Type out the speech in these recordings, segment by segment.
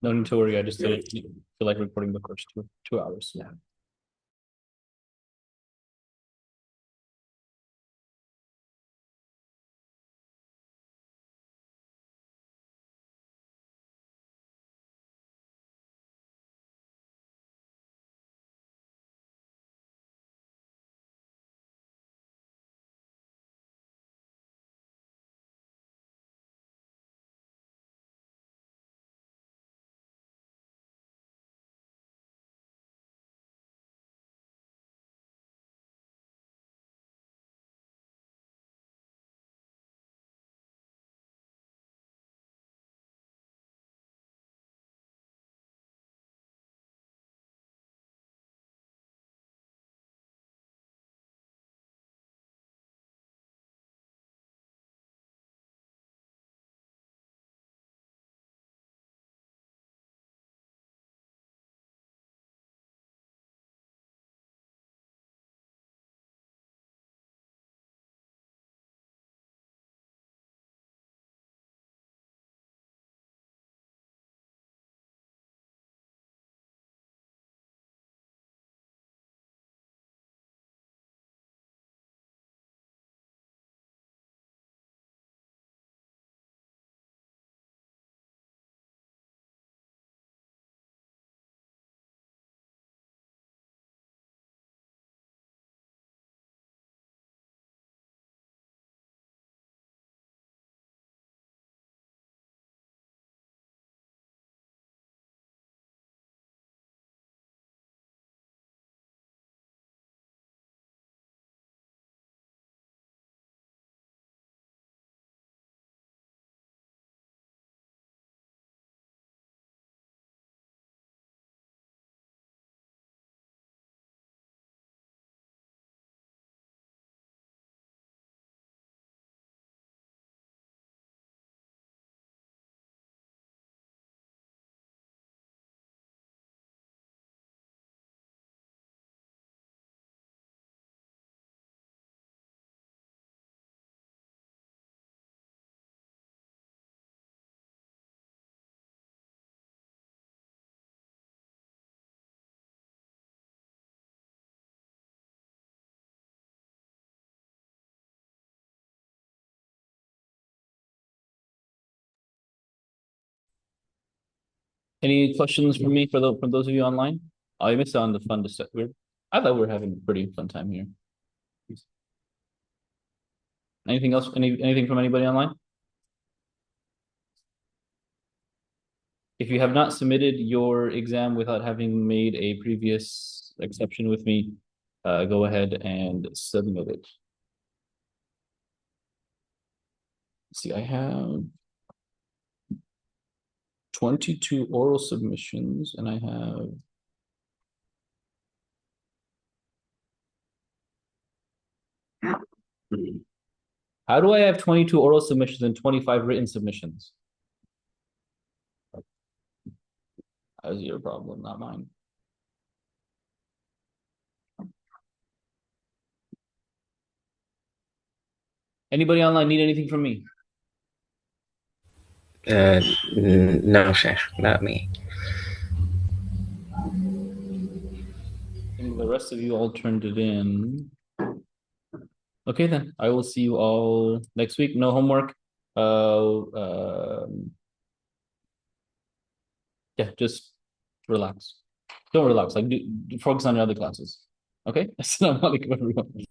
No need to worry. I just didn't feel like recording the first 2 hours. Yeah. Any questions for me for those of you online? I missed out on the fun to weird. I thought we were having a pretty fun time here. Anything else? Anything from anybody online? If you have not submitted your exam without having made a previous exception with me, go ahead and submit it. Let's see, I have 22 oral submissions, and I have how do I have 22 oral submissions and 25 written submissions? That was your problem, not mine. Anybody online need anything from me? No, Sheikh, not me. I think the rest of you all turned it in. Okay, then I will see you all next week. No homework. Yeah, just relax. Don't relax. Like focus on your other classes. Okay. Assalamu alaikum, everyone.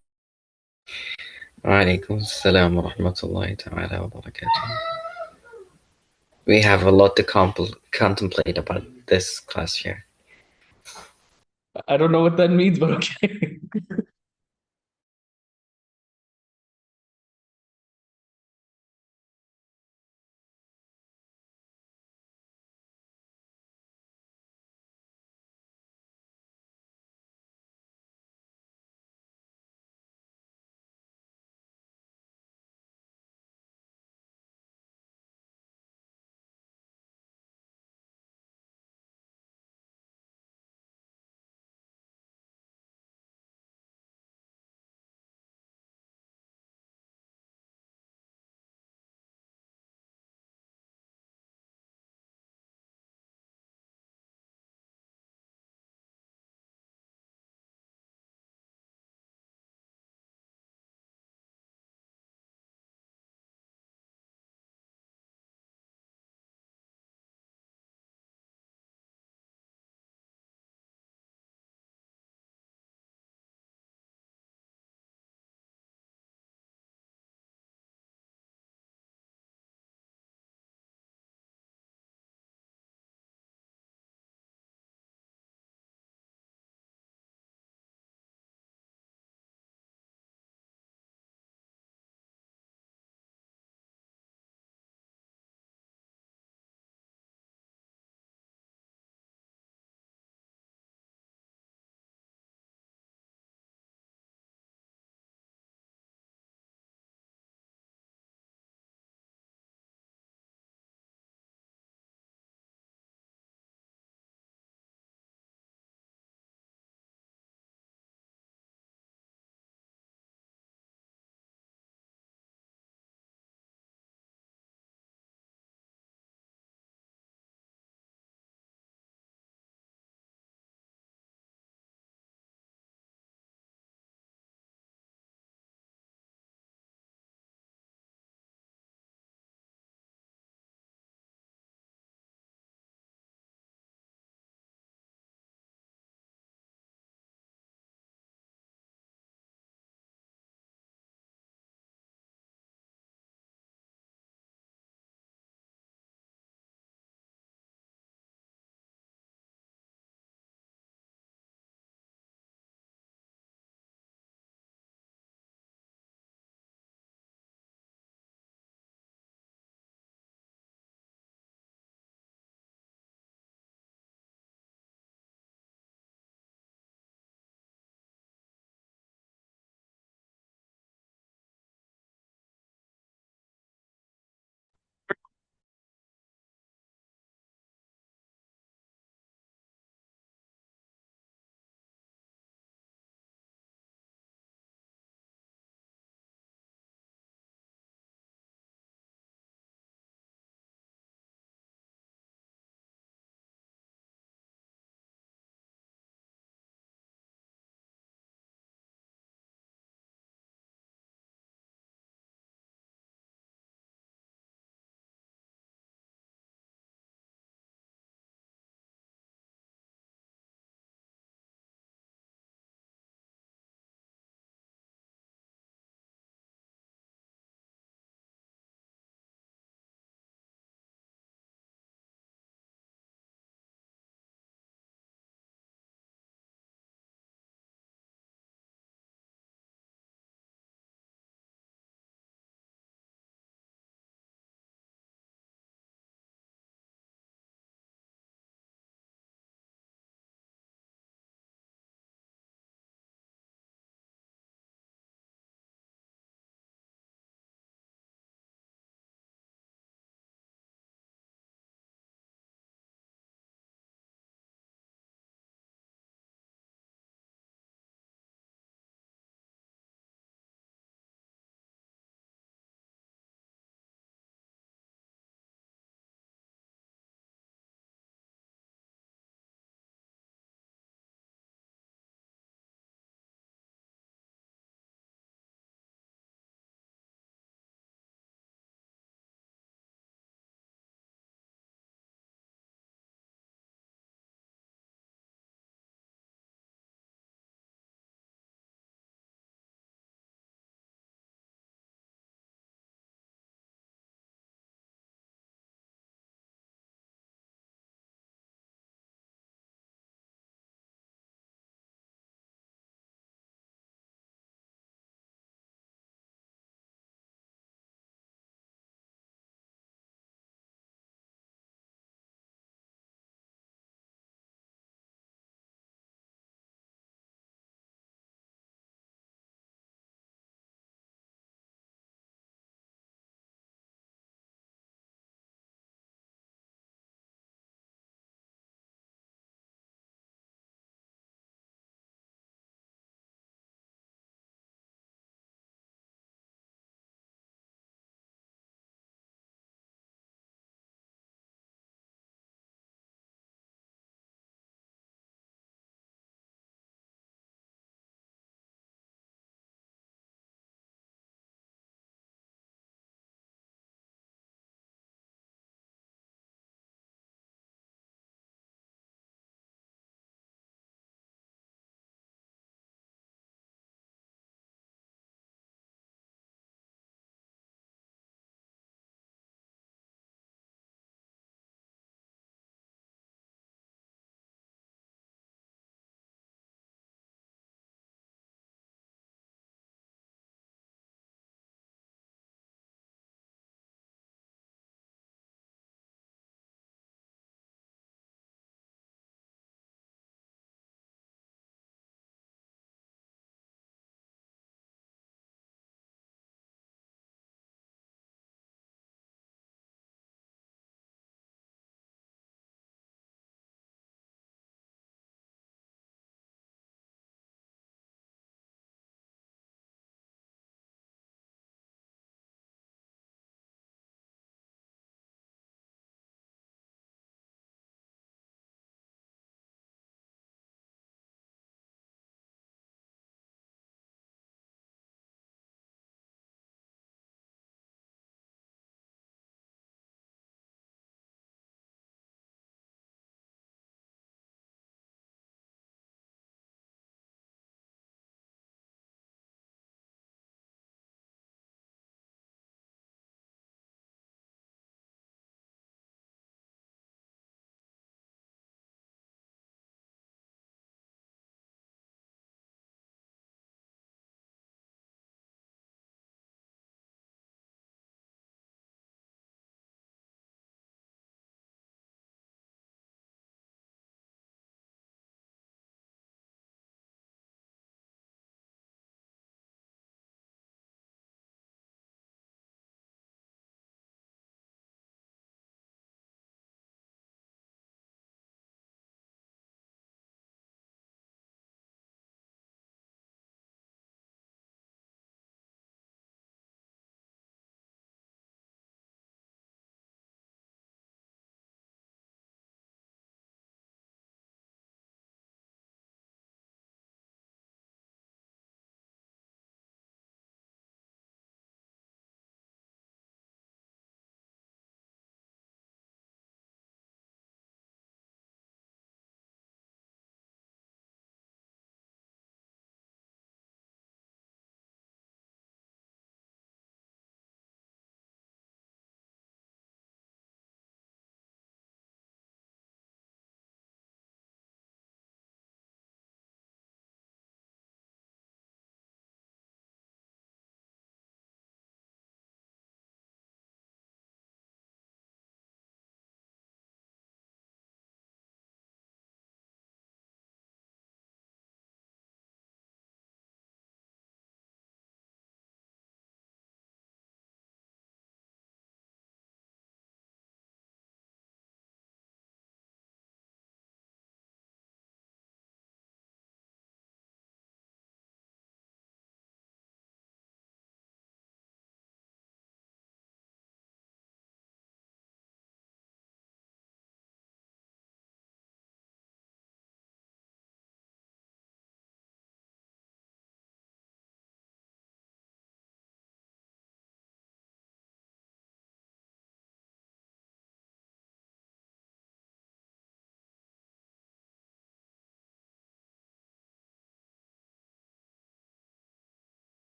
وعليكم السلام ورحمة الله تعالى وبركاته. We have a lot to contemplate about this class here. I don't know what that means, but okay.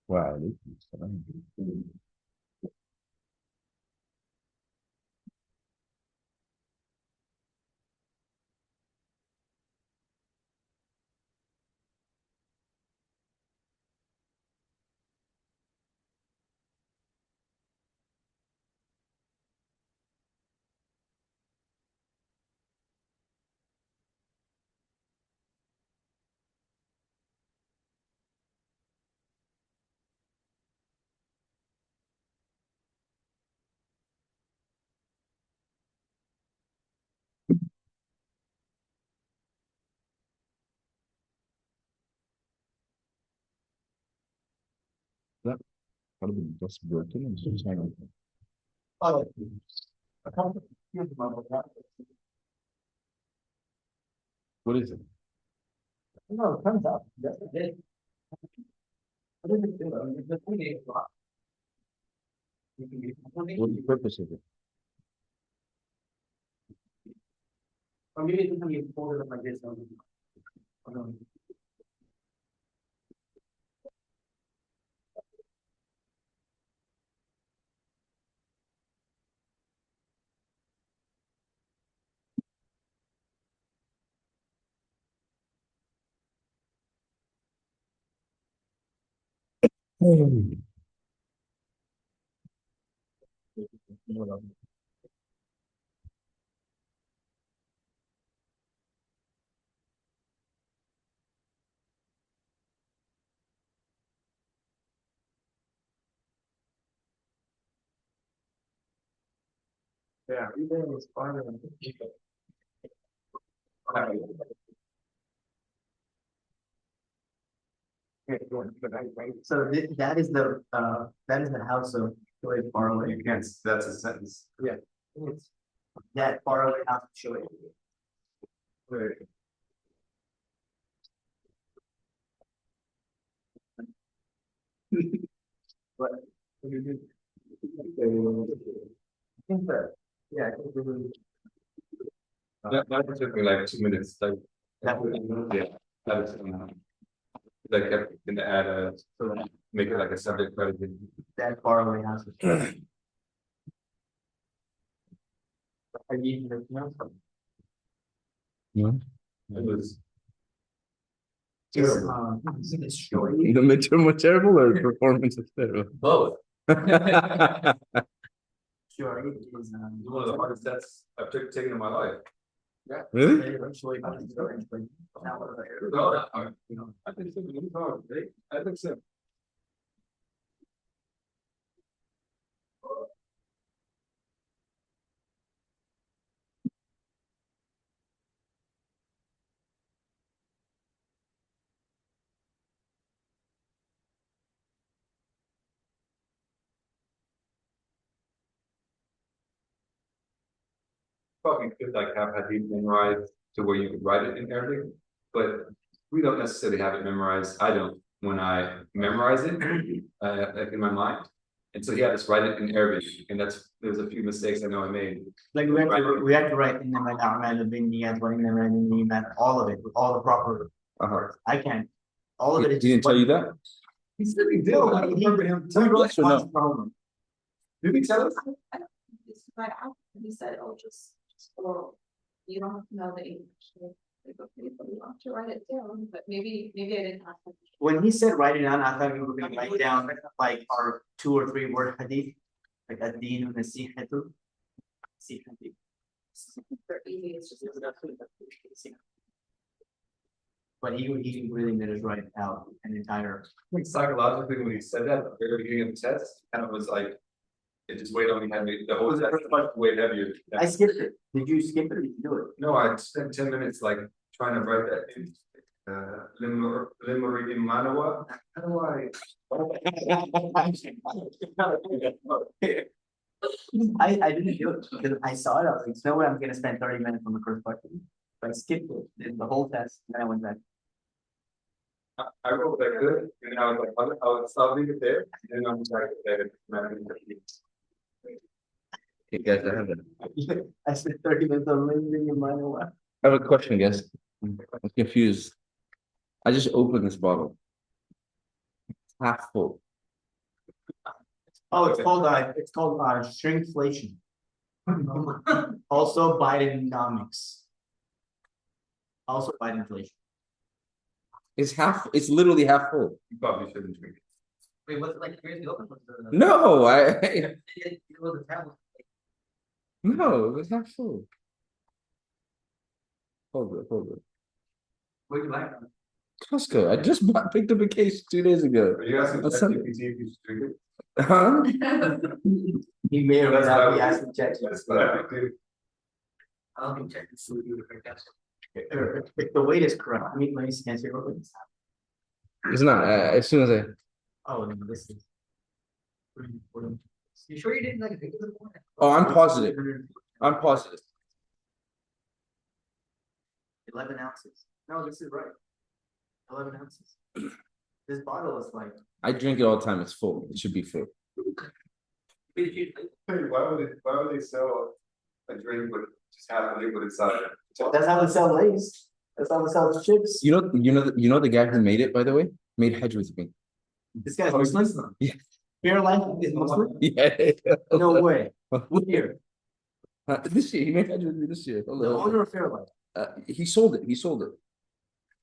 وعليكم السلام. لا برضه بس بروتين مش حاجة. What is it? No, it comes up. That's it. What is it doing? It's the 28 o'clock. What's the purpose of it? Or maybe it's something you fold it up like this. Yeah, everything was fine. So that is the house of Joey Farley. You can't, that's a sentence. Yeah. It's that Farley house of Joey. What? What do you do? I think that, yeah, I think we would- That took me like 2 minutes, like. That would- Yeah, that was, like, I can add make it like a subject predicate. that Farley house of Joey. Are you even looking else? It was. It's, Terrible. it's Joey. The midterm was terrible or the performance was terrible? Both. Joey is, One of the hardest tests I've taken in my life. Really? Joey house of Joey, but not one of the- No, not hard. I think so, it's hard, right? I think so. Probably could like have hadith memorized to where you could write it in Arabic, but we don't necessarily have it memorized. I don't when I memorize it, like in my mind. And so he had us write it in Arabic, and there's a few mistakes I know I made. Like we have to write in the A'mal al-Binniyat wa innama al-Niyyat, all of it, with all the proper words. I can't. All of it He is didn't tell you that? He said he did. I don't remember him We telling wrote us or no? once for homework. Did he tell us? It's right out, and he said, oh, just oral. You don't have to know the English. Like, okay, but you have to write it down, but maybe I didn't ask him. When he said write it down, I thought we were gonna write down like our 2 or 3 word hadith, like ad-din nasihatu. Nasihatu. They're easy, it's just. But he really made us write out an entire. I think psychologically, when he said that at the very beginning of the test, kind of was like, it just weighed on me heavy. The whole test weighed heavier. I skipped it. Did you skip it or did you do it? No, I spent 10 minutes like trying to write that in. Limerick in Manawa. How do I? I didn't do it because I saw it. I was like, no way I'm gonna spend 30 minutes on the first question. So I skipped it, did the whole test, and then I went back. I wrote that good, and then I was like, I'll leave it there, and then I'm like, Hey guys, I have a I spent 30 minutes on living in my own. I have a question, guys. I'm confused. I just opened this bottle. half full. Oh, it's called shrinkflation. Also Bidenomics. Also Bidenflation. It's literally half full. You probably shouldn't drink it. Wait, what's it like? Here's the open. No, No. no, it's half full. Hold it. What do you like? Costco. I just picked up a case 2 days ago. Are you asking That's something. ChatGPT if you should drink it? Huh? He may or may That's what I not would be do. asking That's what I would do. I don't think check this. If the weight is correct, let me scan your weight. It's not. As soon as I. Oh, no, this is. You sure you didn't like? Oh, I'm positive. I'm positive. 11 ounces. No, this is right. 11 ounces. This bottle is like. I drink it all the time. It's full. It should be full. Hey, why would they sell a drink with just half a liquid inside? That's how they sell Lay's. That's how they sell chips. You know the guy who made it, by the way, made hedge with me. This guy's Muslim. Yeah. Fairlife is Muslim. Yeah. No way. What year? This year he made hedge with me this year. The owner of Fairlife. He sold it.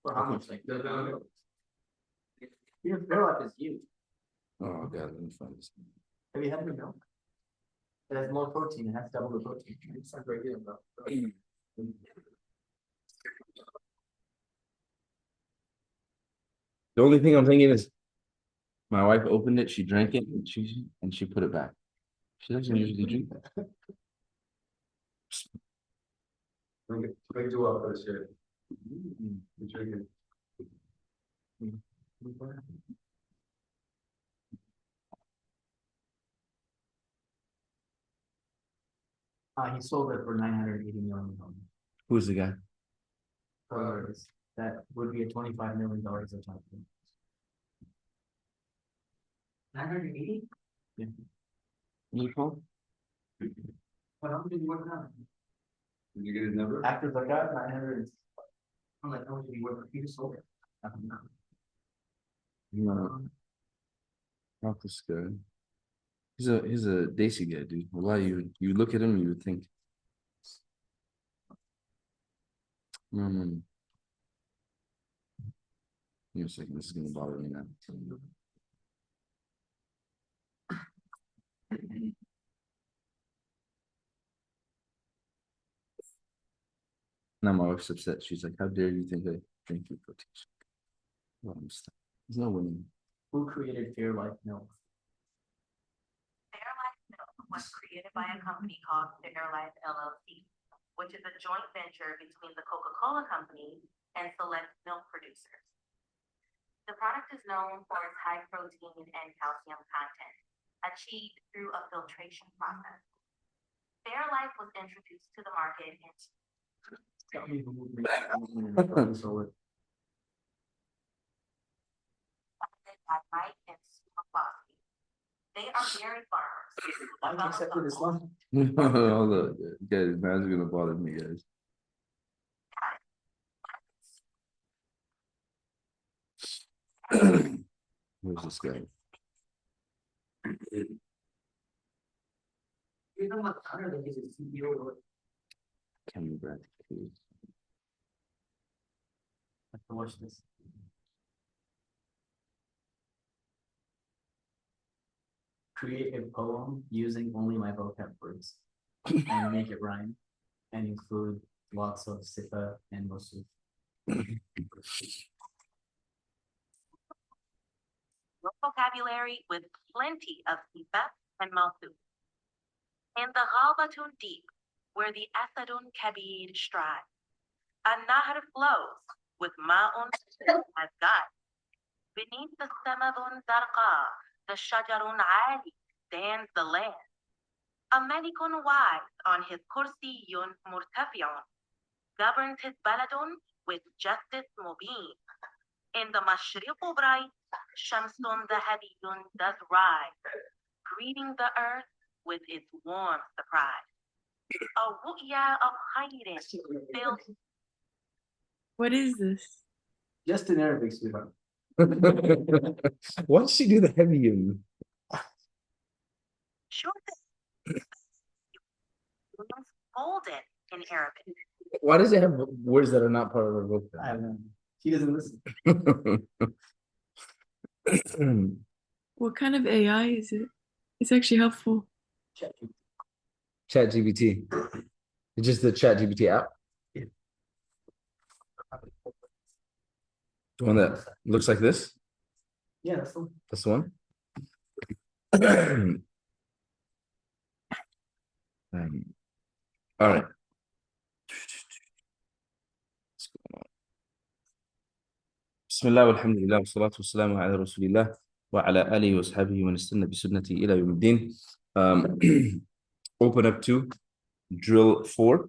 For how much? Like Here, Fairlife is you. Oh god, let me find this. Have you had the milk? It has more protein. It has double the protein. It's not very good though. The only thing I'm thinking is, my wife opened it, she drank it, and she put it back. She doesn't usually drink that. Drink two up for this year. You drink it. He sold it for $980 million. Who's the guy? That would be a $25 million of time. 980? Yeah. Nicole? What else did you work on? Did you get his number? After the got 900. I'm like, how much did you work for? He just sold it. No. Not this guy. He's a Desi guy, dude. Well, you look at him, you would think. No. Give me a second, this is gonna bother me now. Now my wife's upset. She's like, "How dare you think I drink your protein?" Well, there's no winning. Who created Fairlife milk? Fairlife Milk was created by a company called Fairlife LLC, which is a joint venture between the Coca-Cola Company and select milk producers. The product is known for its high protein and calcium content, achieved through a filtration process. Fairlife was introduced to the market in Tell me who made it. Sold it. by Mike and Sue McCloskey. They are dairy farmers. I accepted Islam. Hold up, guys. Now it's gonna bother me, guys. Where's this guy? You're talking about Connor, that he's a CEO. Kenny Bradley. I have to watch this. Create a poem using only my vocab words and make it rhyme and include lots of sifa and mosuf. Vocabulary with plenty of sifa and mawthu. In the Ghabatun deep, where the Asadun Kabir stride, An-Nahr flows with Ma'un as God. Beneath the Samadun Zarqa, the Shajarun Ali stands the land. A Malikun wise on his Kursiyun Murtafi'un, governs his Baladun with justice mubin. In the Mashriqu bright, Shamsun Zahabiyun does rise, greeting the earth with its warm surprise. A ru'ya of khairin filled. What is this? Just in Arabic, sweetheart. Why did she do the heavy in? Sure thing. Means golden in Arabic. Why does it have words that are not part of her I don't know. He doesn't listen. vocab? What kind of AI is it? It's actually helpful. Chat GPT. It's just the Chat GPT app. The one that looks like this. Yeah, that's the one. That's the one. All right. بسم الله والحمد لله والصلاة والسلام على رسول الله وعلى آله وصحبه ومن استنى بسنته إلى يوم الدين. Open up to drill 4.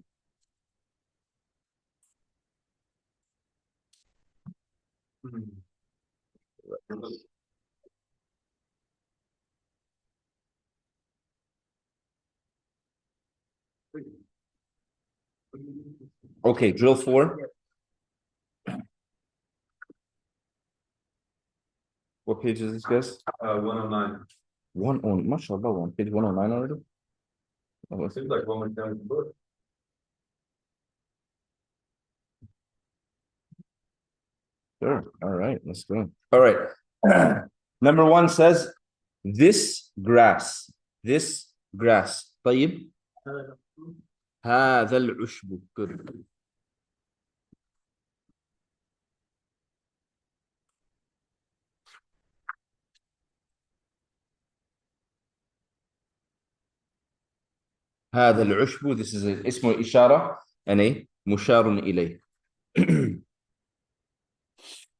Okay, drill 4. What page is this, guys? 109. 109. MashaAllah, on page 109 already. Oh, It seems like one more down the book. sure. All right, let's go. All right. Number 1 says, this grass. This grass. طيب. هذا العشب. Good. هذا العشب. This is اسم إشارة and مشار إليه.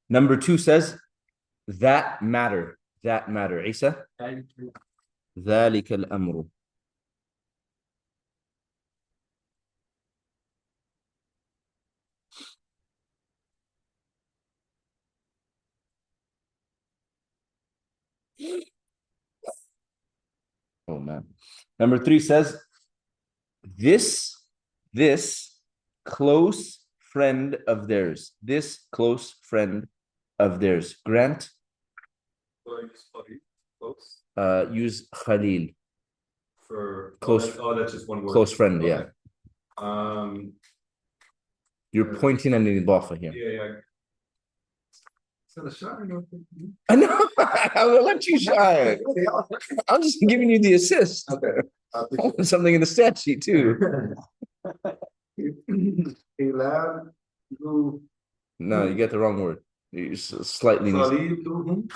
Number 2 says, that matter. That matter. عيسى. ذلك الأمر. Oh man. Number 3 says, this close friend of theirs. This close friend of theirs. Grant. Close. Use Khalil. For Close. that's just one word. Close friend, Okay. yeah. You're pointing an idafa here. Yeah. So the shot. I know. I'll let you shine. I'm just giving you the assist. Okay. Something in the stat sheet too. Elab. No, you get the wrong word. You slightly. خليلهم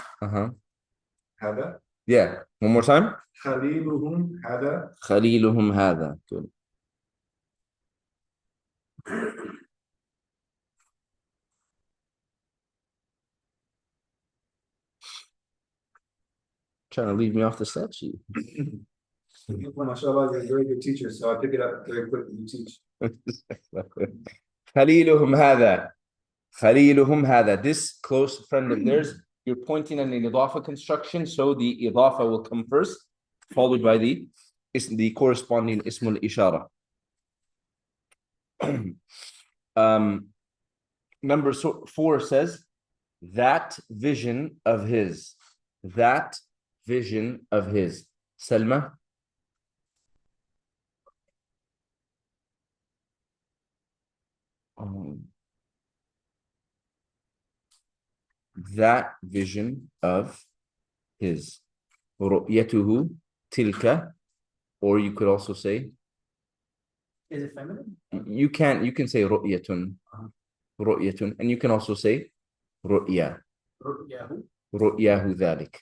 هذا. Yeah. One more time. خليلهم هذا. خليلهم هذا. Good. Trying to leave me off the stat sheet. Well, mashallah, you're a very good teacher, so I pick it up very quick when you teach. خليلهم هذا. خليلهم هذا. This close friend of theirs. You're pointing at an idafa construction, so the idafa will come first, followed by the corresponding ismul ishara. Number 4 says, that vision of his. That vision of his. Selma. That vision of his. رؤيته تلك, or you could also say. Is it feminine? You can say رؤية. رؤية, and you can also say رؤيا. Yahoo. رؤياه ذلك.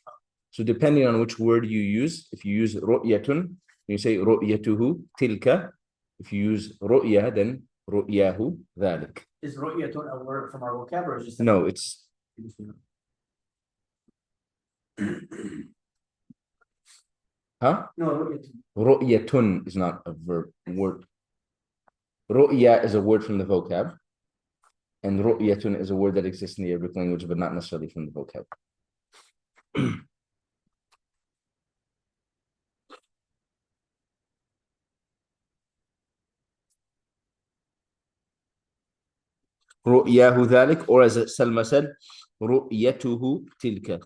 So depending on which word you use, if you use رؤية, you say رؤيته تلك. If you use رؤيا, then رؤياه ذلك. Is ru'yatun a word from our vocabulary or is it just No, it's. Huh? No, ru'yatun. رؤية is not a word. رؤيا is a word from the vocab, and رؤية is a word that exists in the Arabic language, but not necessarily from the vocab. رؤياه ذلك, or as Salma said, رؤيته تلك.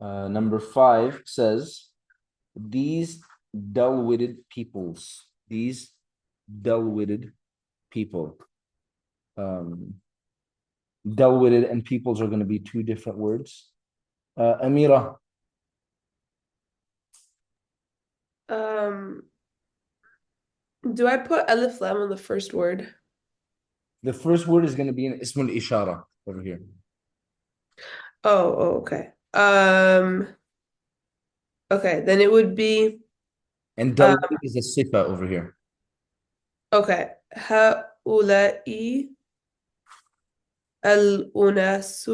Number 5 says, these dull-witted peoples. These dull-witted people. Dull-witted and peoples are going to be two different words. Amira. Do I put alif lam on the first word? The first word is going to be an ism al-ishara over here. Oh, okay. Okay, then it would be And dull-witted is a sifa over here. okay. هؤلاء الأناس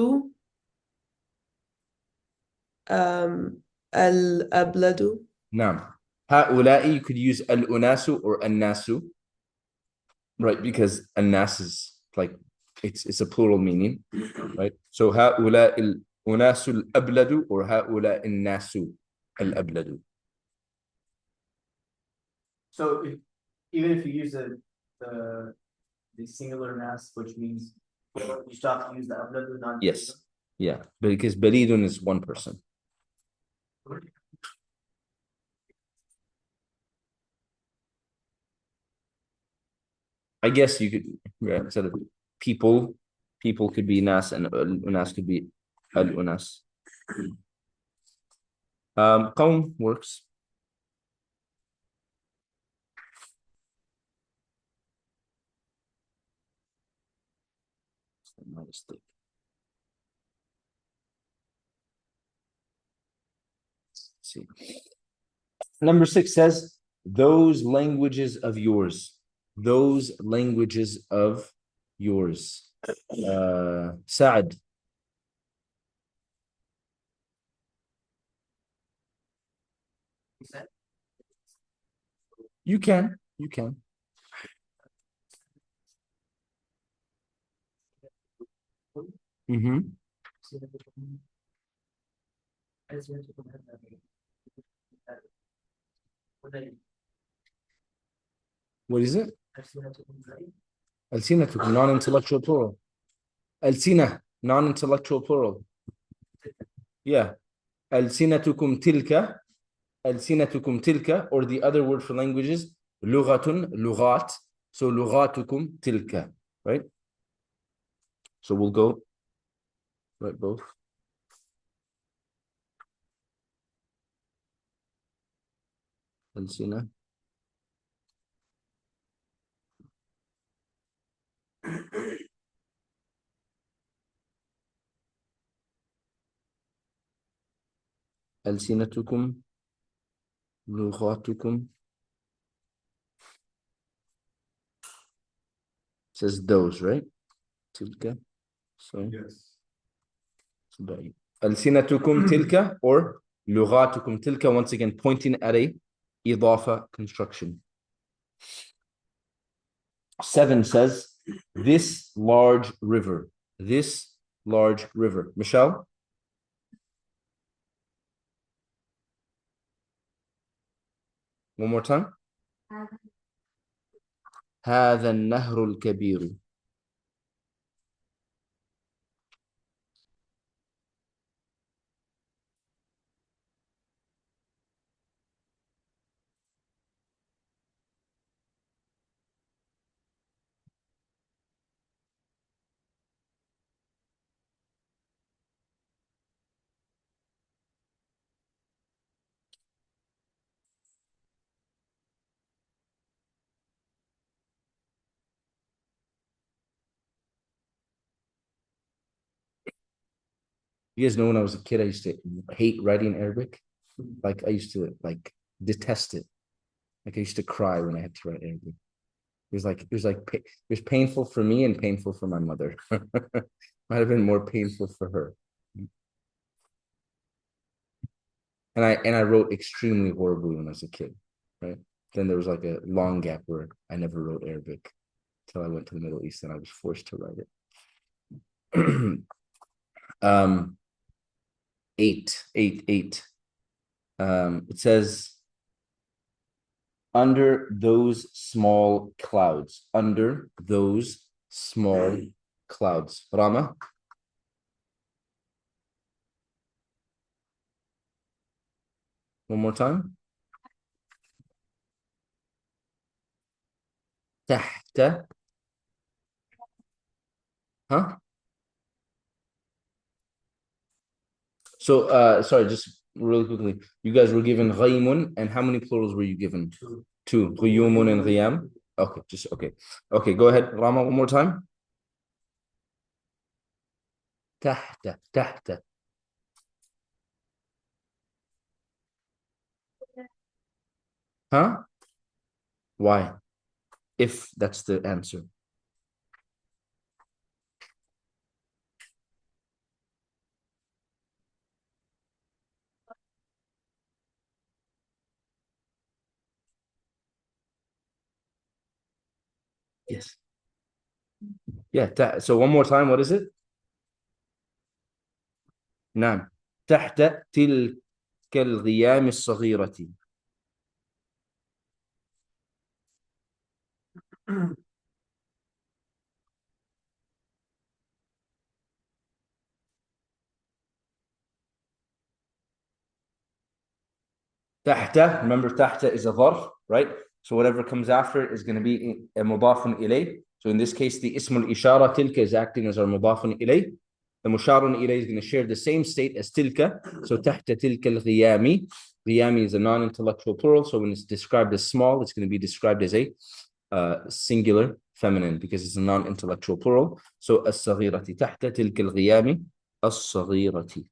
الأبلد. Now, هؤلاء, you could use al-unasu or an-nasu, right? Because an-nas is like, it's a plural meaning, right? So هؤلاء الأناس الأبلد or هؤلاء الناس الأبلد. So even if you use the singular nas, which means you still have to use the abladu, not. Yes. Yeah, because balidun is one person. I guess you could, yeah, instead of people could be nas and unas could be al-unas. Qawm works. My mistake. Let's see. Number 6 says, those languages of yours. Those languages of yours. Sa'ad. You can. Mm-hmm. What is it? Alsinatukum, non-intellectual plural. Alsina, non-intellectual plural. Yeah. Alsinatukum tilka. Alsinatukum tilka, or the other word for languages, lughatun, lughat. So lughatukum tilka, right? So we'll go, right, both. Alsina. ألسنتكم لغاتكم says those, right? تلك. So Yes. ألسنتكم تلك or لغاتكم تلك, once again pointing at a إضافة construction. 7 says this large river. This large river. Michelle? One more time. هذا النهر الكبير. You guys know when I was a kid, I used to hate writing Arabic. Like I used to like detest it. Like I used to cry when I had to write Arabic. It was painful for me and painful for my mother. Might have been more painful for her. And I wrote extremely horribly when I was a kid, right? Then there was like a long gap where I never wrote Arabic until I went to the Middle East and I was forced to write it. 8. It says under those small clouds. Under those small clouds. Rama? One more time. تحت. Huh? So, sorry, just really quickly. You guys were given غيم, and how many plurals were you given? Two. غيوم and غيام. Okay, just okay. Okay, go ahead, Rama, one more time. تحت. Huh? Why? If that's the answer. Yes. Yeah, so one more time, what is it? نعم. تحت تلك الغيام الصغيرة. تحت, remember تحت is a ظرف, right? So whatever comes after it is going to be a مضاف إليه. So in this case, the اسم الإشارة تلك is acting as our مضاف إليه. The مشار إليه is going to share the same state as تلك. So تحت تلك الغيام. غيامي is a non-intellectual plural. So when it's described as small, it's going to be described as a singular feminine because it's a non-intellectual plural. So الصغيرة تحت تلك الغيام الصغيرة.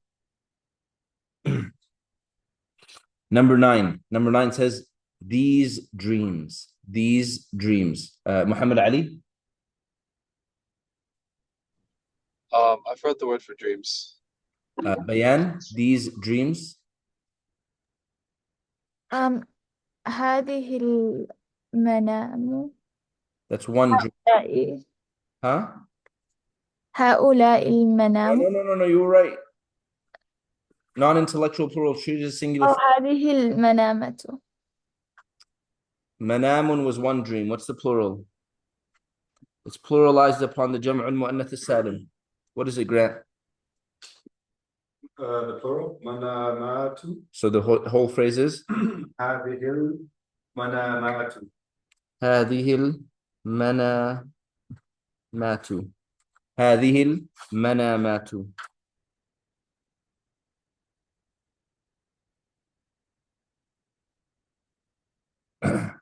Number nine says these dreams. Muhammad Ali. I've heard the word for dreams. Bayan, these dreams. هذه المنام. That's one dream. Huh? هؤلاء المنام. No, you were right. Non-intellectual plural treated as singular. هذه المنامة. Manamun was one dream. What's the plural? It's pluralized upon the Jam'ul Mu'annath as-Salim. What is it, Grant? The plural, manamatu. So the whole phrase is هذه المنامات. هذه المنامات. هذه المنامات.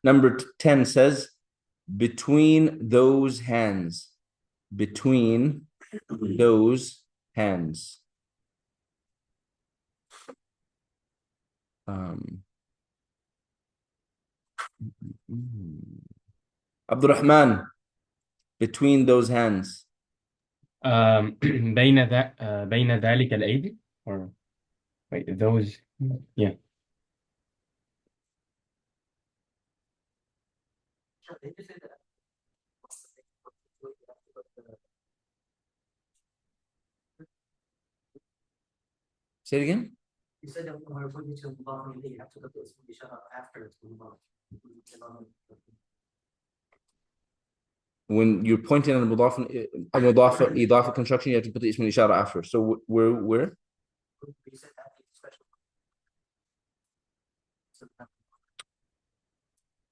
Number 10 says, between those hands. Between those hands. Abdurrahman, between those hands. بين ذلك الأيدي, or wait, those, yeah. Say it again. You said that when we're putting to Mudaf ilayhi, you have to put the ism ishara after it's Mudaf. When you're pointing at a mudaf idafa construction, you have to put the ism ishara after. So where? You said that special.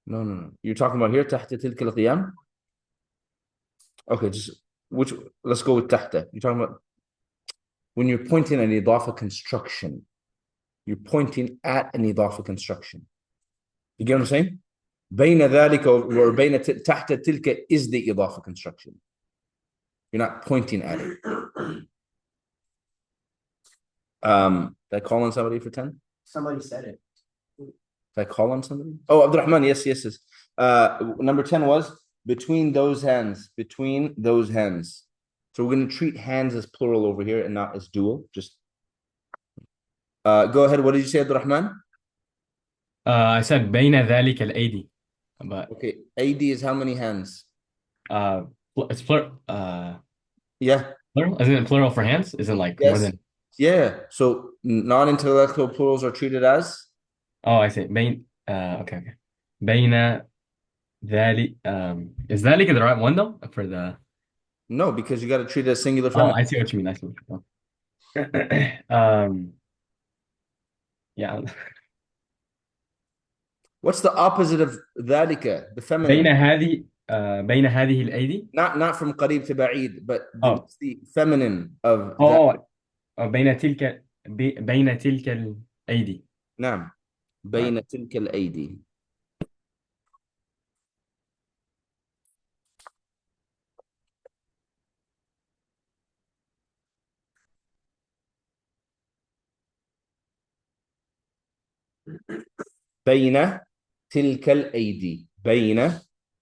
No. You're talking about here, تحت تلك القيام. Okay, let's go with تحت. You're talking about when you're pointing at an idafa construction. You're pointing at an idafa construction. You get what I'm saying? بين ذلك or بين تحت تلك is the idafa construction. You're not pointing at it. Did I call on somebody for 10? Somebody said it. Did I call on somebody? Oh, Abdurrahman, yes. Number 10 was between those hands. Between those hands. So we're going to treat hands as plural over here and not as dual. Just go ahead. What did you say, Abdurrahman? I said بين ذلك الأيدي. But okay, AD is how many hands? It's plural. Yeah. Plural? Isn't it plural for hands? Isn't it like yes. more than? Yeah. So non-intellectual plurals are treated as? Oh, I see. Okay. بين ذلك is ذلك the right one though for the No, because you got to treat it as singular oh feminine. I see what you mean I see what you mean. Yeah. What's the opposite of ذلك, the feminine? بين هذه الأيدي Not from قريب to بعيد, but Oh. the feminine of oh بين تلك الأيدي نعم بين تلك الأيدي. بين تلك الأيدي. بين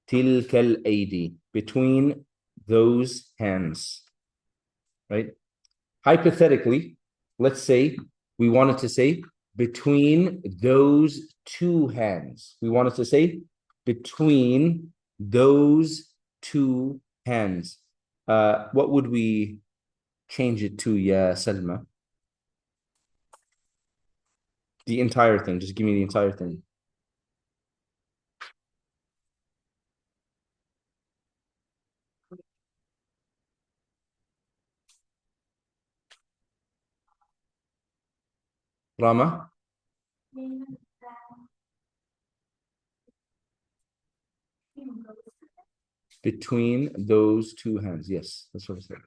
تلك الأيدي. Between those hands. Right? Hypothetically, let's say we wanted to say between those two hands. We wanted to say between those two hands. What would we change it to, Ya Salma? The entire thing. Just give me the entire thing. Rama? Between those two hands. Yes, that's what I said.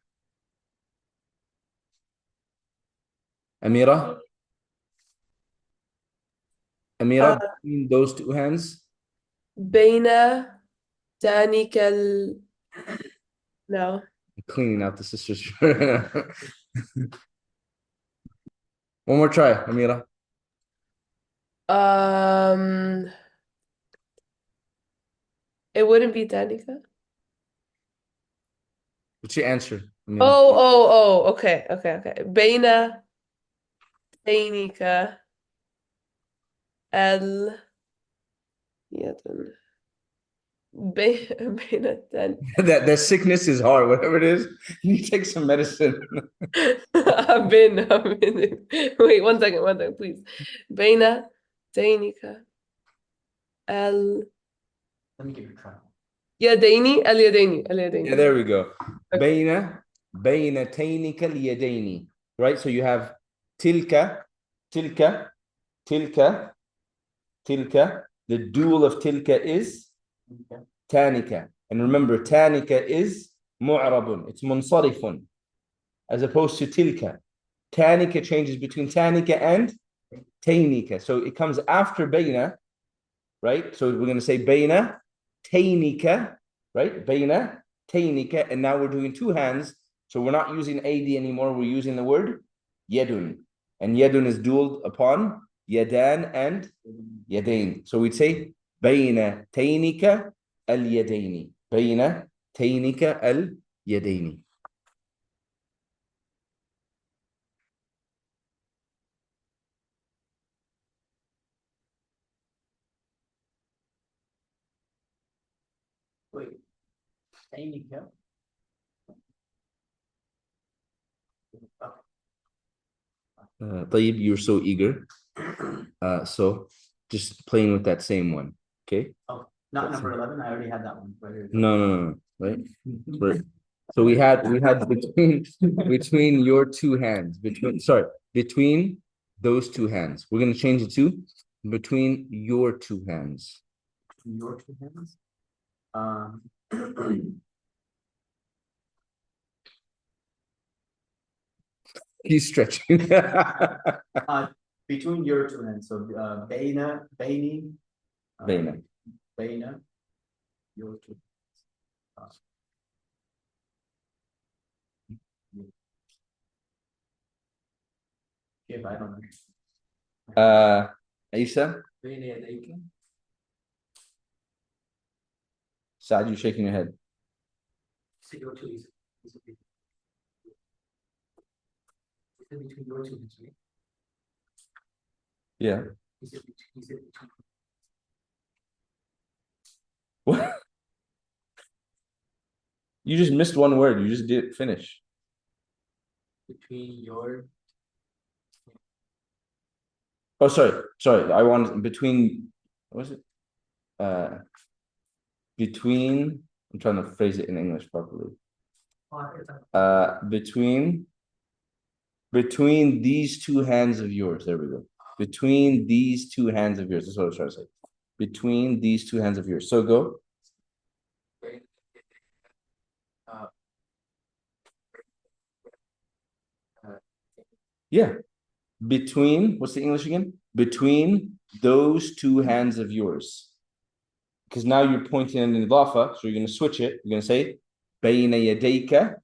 Amira? Amira, between those two hands? بين تانيك No. I'm cleaning out the sister's One more try, Amira. It wouldn't be Danica. What's your answer, Amira? Oh, okay. بين تينك يدن بين التاني that sickness is hard, whatever it is. You take some medicine. I've been wait one second please بين تينك Let me give it a try. اليدين Yeah, there we go. بين تينك اليدين. Right, so you have tilka. The dual of tilka is tanika. And remember, tanika is mu'rabun. It's munsarifun. As opposed to tilka. Tanika changes between tanika and tainika. So it comes after bayna, right? So we're going to say bayna, tainika, right? Bayna, tainika. And now we're doing two hands. So we're not using AD anymore. We're using the word yadun. And yadun is dual upon yadan and yadain. So we'd say bayna tainika al yadaini. Bayna tainika al yadaini. Wait. Tainika. Tayyib, you're so eager. So just playing with that same one. Okay. Oh, not number 11. I already had that one. No. Right. So we had between your two hands. Between those two hands. We're gonna change it to between your two hands. Your two hands. He's stretching. Between your two hands. So Baina, Baini. Baina. Baina. Your two hands. If I don't know. Isa? Saad, you're shaking your head. Between your two hands, right? Yeah. What? You just missed one word. You just didn't finish. Between your. Oh, sorry. I wanted between. What was it? between, I'm trying to phrase it in English properly. Between these two hands of yours. There we go. Between these two hands of yours. That's what I was trying to say. Between these two hands of yours. So go. Yeah. Between, what's the English again? Between those two hands of yours. Because now you're pointing at an idafa, so you're going to switch it. You're going to say, بين يديك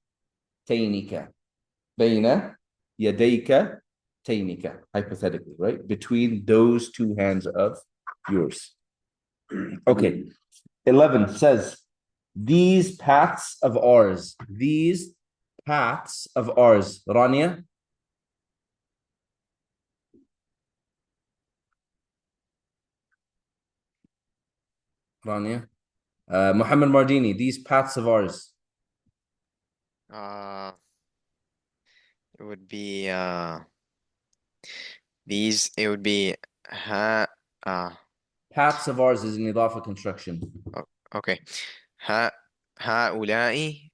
تينك. بين يديك تينك. Hypothetically, right? Between those two hands of yours. Okay. 11 says, these paths of ours. These paths of ours. Rania? Rania? Muhammad Mardini, these paths of ours. It would be these. It would be paths of ours is an idafa construction. Okay. هؤلاء.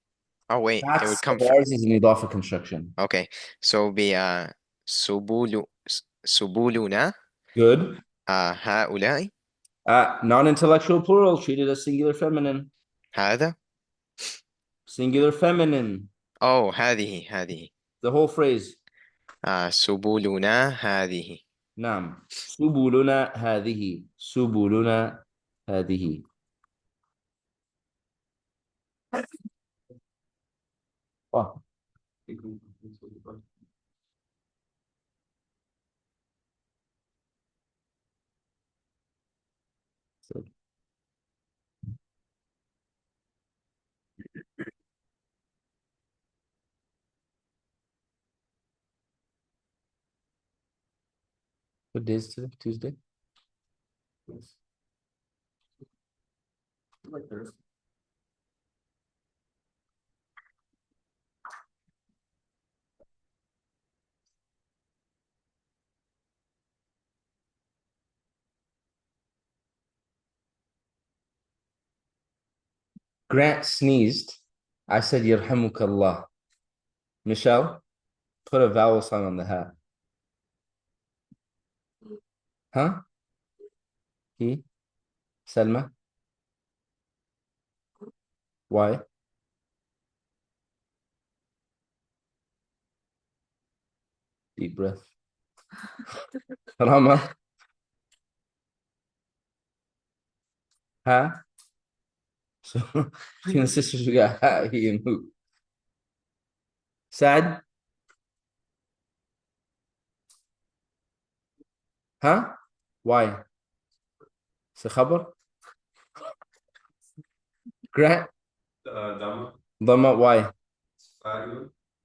Oh wait, paths it would come of ours is an idafa construction. Okay, so it'd be subuluna. Good. هؤلاء. Non-intellectual plural treated as singular feminine. هذا. Singular feminine. Oh, هذه. The whole phrase. سبلنا هذه. نعم. سبلنا هذه. سبلنا هذه. Oh. What day is today? Tuesday? Yes. Like Thursday. Grant sneezed. I said, Yarhamukallah. Michelle, put a vowel sound on the hat. Huh? He? Selma? Why? Deep breath. Rama? Huh? So, between the sisters, we got ha, he, and who. Sad? Huh? Why? It's a khabar? Grant? Dhamma, why?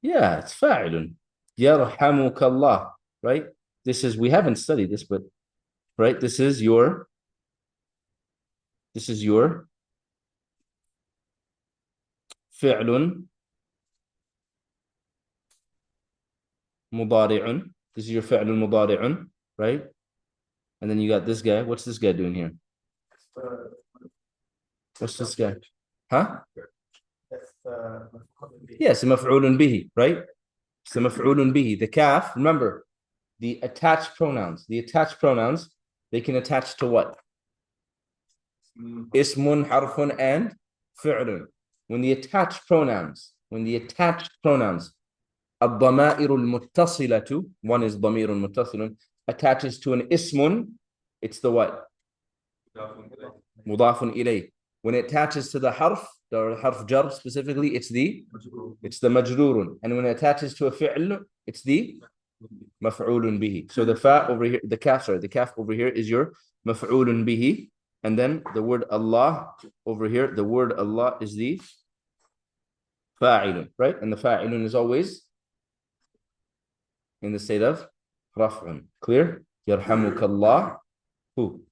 Yeah, it's fa'ilun. Yarhamukallah, right? This is, we haven't studied this, but, right? This is your fi'lun mudari'un. This is your fi'lun mudari'un, right? And then you got this guy. What's this guy doing here? What's this guy? Huh? Yes, maf'ulun bihi, right? So maf'ulun bihi. The kaf, remember, the attached pronouns. The attached pronouns, they can attach to what? Ismun, harfun, and fi'lun. When the attached pronouns, الضمائر المتصلة, one is ضمير متصل, attaches to an ismun, it's the what? مضاف إليه. When it attaches to the harf jar specifically, it's the majrurun. And when it attaches to a fi'l, it's the maf'ulun bihi. So the fa over here, the kaf over here is your maf'ulun bihi. And then the word Allah over here, the word Allah is the fa'ilun, right? And the fa'ilun is always in the state of raf'un. Clear? Yarhamukallah. Who?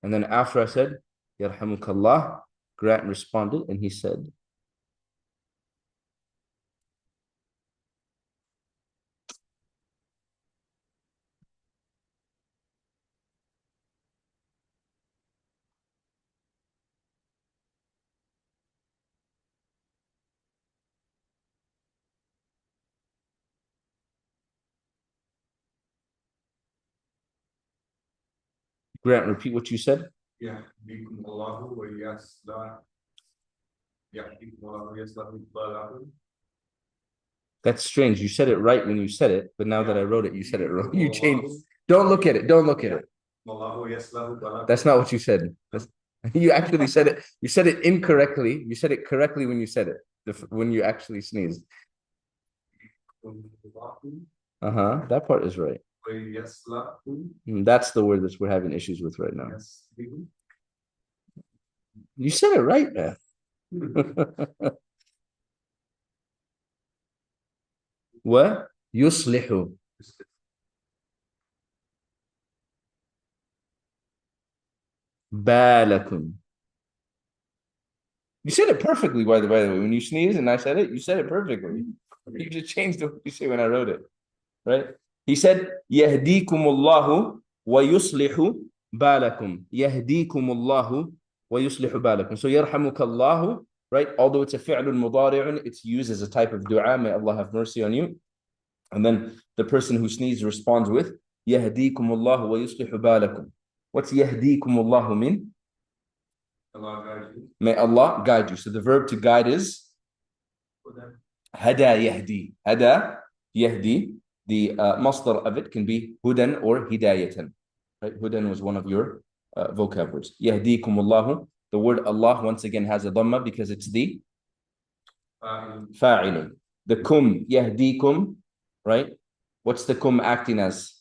And then after I said, Yarhamukallah, Grant responded and he said, Grant, repeat what you said. يهديكم الله ويصلح يهديكم الله ويصلح بالكم. That's strange. You said it right when you said it, but now that I wrote it, you said it wrong. You changed. Don't look at it. Don't look at it. That's not what you said. You actually said it. You said it incorrectly. You said it correctly when you said it. When you actually sneezed. That part is right. That's the word that we're having issues with right now. You said it right, man. ويصلح بالكم. You said it perfectly, by the way. When you sneezed and I said it, you said it perfectly. You just changed what you say when I wrote it, right? He said, يهديكم الله ويصلح بالكم. يهديكم الله ويصلح بالكم. So يرحمك الله, right? Although it's a فعل مضارع, it's used as a type of dua. May Allah have mercy on you. And then the person who sneezes responds with يهديكم الله ويصلح بالكم. What's يهديكم الله mean? Allah guide you. May Allah guide you. So the verb to guide is هدى يهدي. هدى يهدي. The masdar of it can be hudan or hidayatan. Right? Hudan was one of your vocab words. يهديكم الله. The word Allah once again has a dhamma because it's the fa'ilun. The kum يهديكم, right? What's the kum acting as?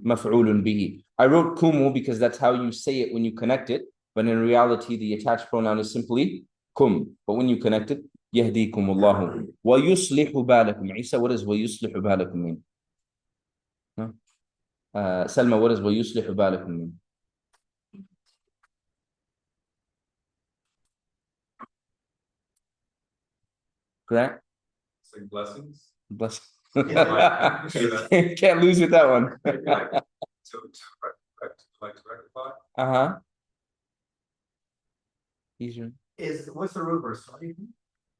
Maf'ulun bihi. I wrote kumu because that's how you say it when you connect it. But in reality, the attached pronoun is simply kum. But when you connect it, يهديكم الله ويصلح بالكم. Isa, what does ويصلح بالكم mean? Salma, what does ويصلح بالكم mean? Grant? It's like blessings. Bless. Can't lose with that one. To rectify. Easier. What's the root verse?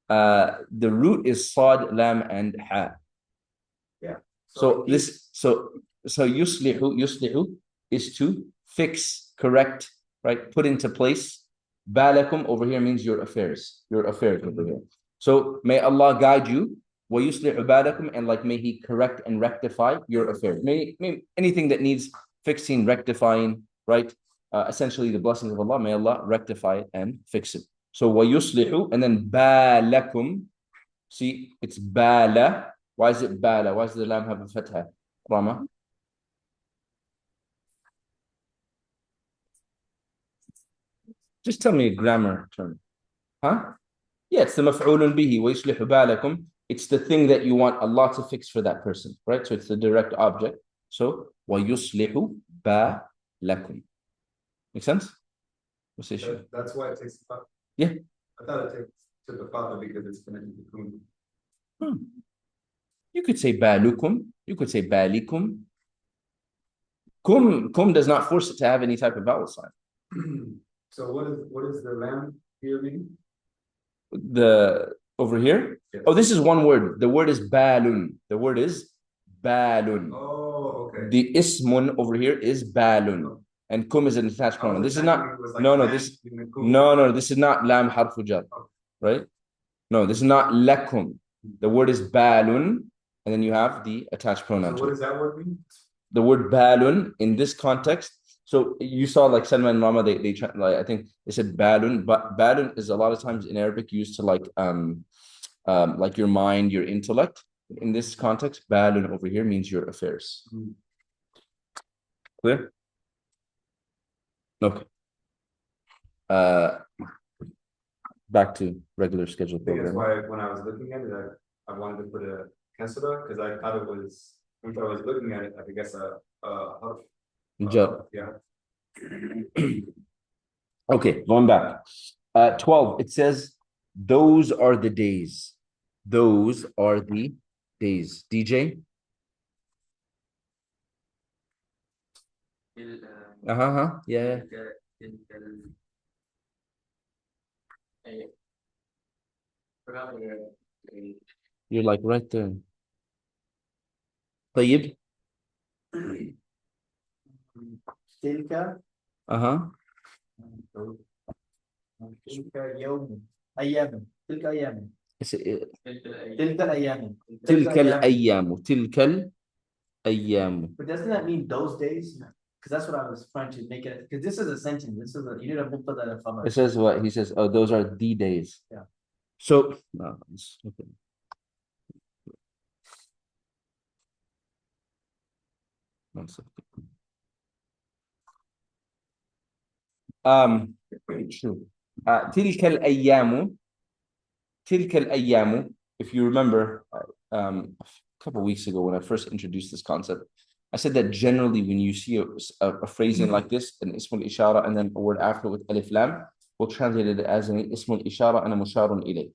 The root is sad, lam, and ha. Yeah. So yuslihu is to fix, correct, right? Put into place. Balakum over here means your affairs. Your affairs over here. So may Allah guide you. Wa yuslihu balakum, and like may He correct and rectify your affairs. May anything that needs fixing, rectifying, right? Essentially the blessings of Allah, may Allah rectify it and fix it. So wa yuslihu, and then balakum. See, it's bala. Why is it bala? Why does the lam have a fatha? Rama? Just tell me a grammar term. Huh? Yeah, it's the maf'ulun bihi, wa yuslihu balakum. It's the thing that you want Allah to fix for that person, right? So it's the direct object. So wa yuslihu balakum. Make sense? What's the issue? That's why it takes the fatha. Yeah. I thought it took the fatha because it's connected to kum. You could say balukum. You could say balikum. Kum does not force it to have any type of vowel sign. So what is the lam here mean? The over here? Yes. Oh, this is one word. The word is balun. The word is balun. Oh, okay. The ismun over here is balun. And kum is an attached pronoun. This is not this is not lam harfu jar, right? No, this is not lakum. The word is balun, and then you have the attached pronoun. So what does that word mean? The word balun in this context. So you saw like Salman and Rama, they like I think they said balun, but balun is a lot of times in Arabic used to like your mind, your intellect. In this context, balun over here means your affairs. Clear? Okay. Back to regular schedule I think that's program. why when I was looking at it, I wanted to put a kasra because I thought it was, when I was looking at it, I guess a harf. Yeah. Okay, going back. 12, it says, those are the days. Those are the days. DJ? Yeah. You're like right there. طيب. تلك Uh-huh. تلك يوم أيام تلك أيام It's a- تلك الأيام تلك الأيام. تلك الأيام. But doesn't that mean those days? Because that's what I was trying to make it. Because this is a sentence. This is a you need a mubtada and a khabar. It says what? He says, oh, those are the days. Yeah. So, okay. One second. True. تلك الأيام. تلك الأيام. If you remember, a couple of weeks ago when I first introduced this concept, I said that generally when you see a phrasing like this, an ismul ishara and then a word after with alif lam, we'll translate it as an ismul ishara and a musharun ilay,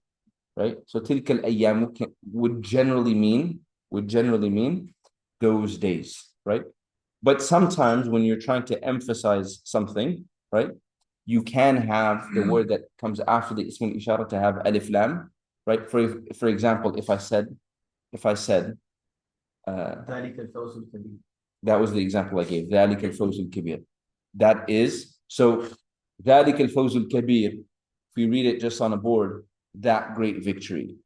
right? So تلك الأيام would generally mean those days, right? But sometimes when you're trying to emphasize something, right, you can have the word that comes after the ismul ishara to have alif lam, right? For example, if I said, ذلك الفوز الكبير. that was the example I gave. ذلك الفوز الكبير. That is, so ذلك الفوز الكبير, if we read it just on a board, that great victory.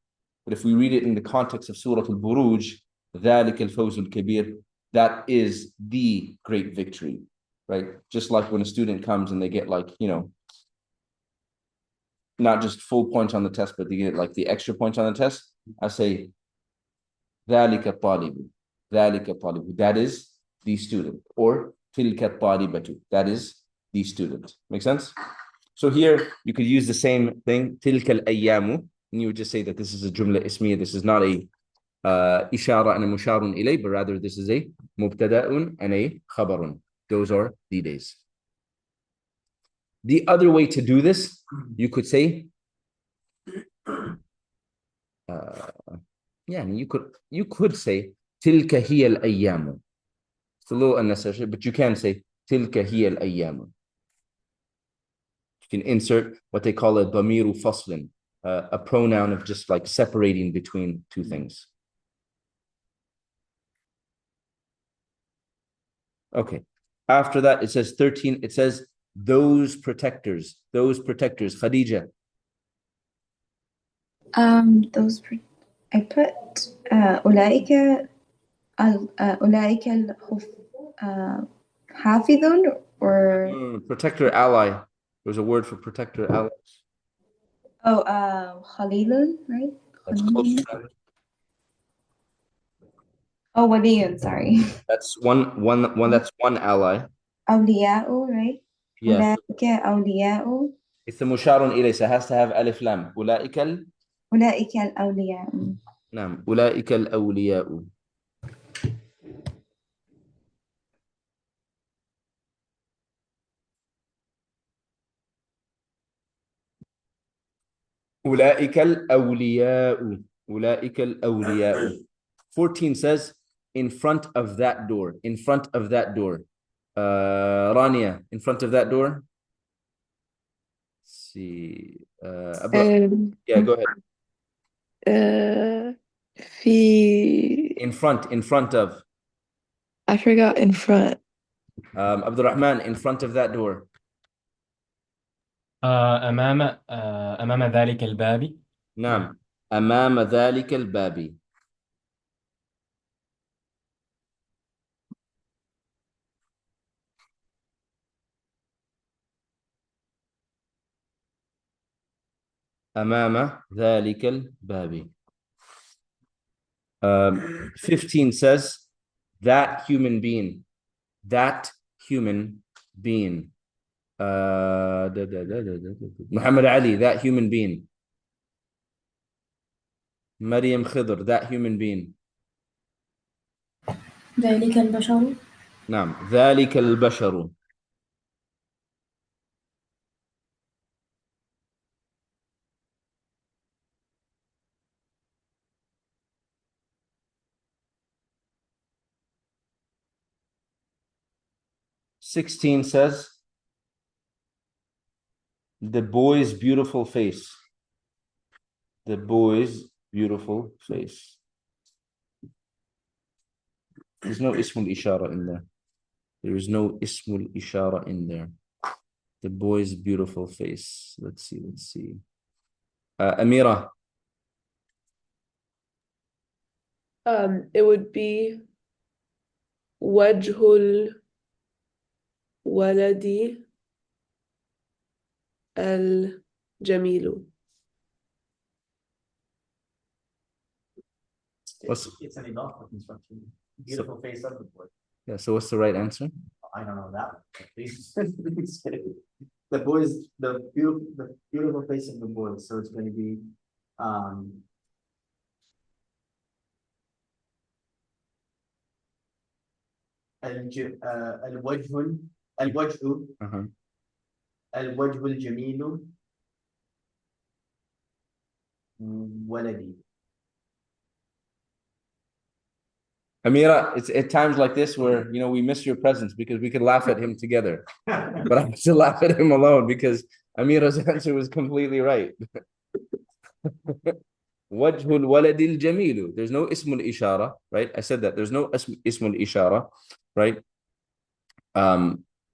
But if we read it in the context of Surah Al-Buruj, ذلك الفوز الكبير, that is the great victory, right? Just like when a student comes and they get like, not just full points on the test, but they get like the extra points on the test. I say, ذلك الطالب. ذلك الطالب. That is the student. Or تلك الطالبة. That is the student. Make sense? So here you could use the same thing, تلك الأيام, and you would just say that this is a jumla ismiya. This is not a ishara and a musharun ilay, but rather this is a mubtada'un and a khabarun. Those are the days. The other way to do this, you could say, you could say تلك هي الأيام. It's a little unnecessary, but you can say تلك هي الأيام. You can insert what they call a ضمير فصل, a pronoun of just like separating between two things. Okay. After that, it says 13. It says those protectors. Khadija. I put أولئك حافظون or protector ally. There's a word for protector allies. خليل, right? That's close. Oh, ولي, sorry. That's one. That's one ally. أولياء, right? Yes. أولئك أولياء. It's the musharun ilay, so it has to have alif lam. أولئك الأولياء. نعم. أولئك الأولياء. أولئك الأولياء. أولئك الأولياء. 14 says, in front of that door. In front of that door. Rania, in front of that door. Let's see. Yeah, go ahead. In front of. I forgot in front. Abdurrahman, in front of that door. أمام ذلك الباب. نعم. أمام ذلك الباب. أمام ذلك الباب. 15 says, that human being. Muhammad Ali, that human being. Maryam Khidr, that human being. ذلك البشر. نعم. ذلك البشر. Sixteen says, the boy's beautiful face. The boy's beautiful face. There's no ismul ishara in there. There is no ismul ishara in there. The boy's beautiful face. Let's see. Amira. It would be وجه الولد الجميل. It's an idafa construction. Beautiful face of the boy. Yeah, so what's the right answer? I don't know that. Please. The beautiful face of the boy. So it's going to be الوجه Uh-huh. الوجه الجميل ولدي. Amira, it's at times like this where, you know, we miss your presence because we could laugh at him together. But I have to laugh at him alone because Amira's answer was completely right. Wajhul waladil jamilu. There's no ismul ishara, right? I said that. There's no ismul ishara, right?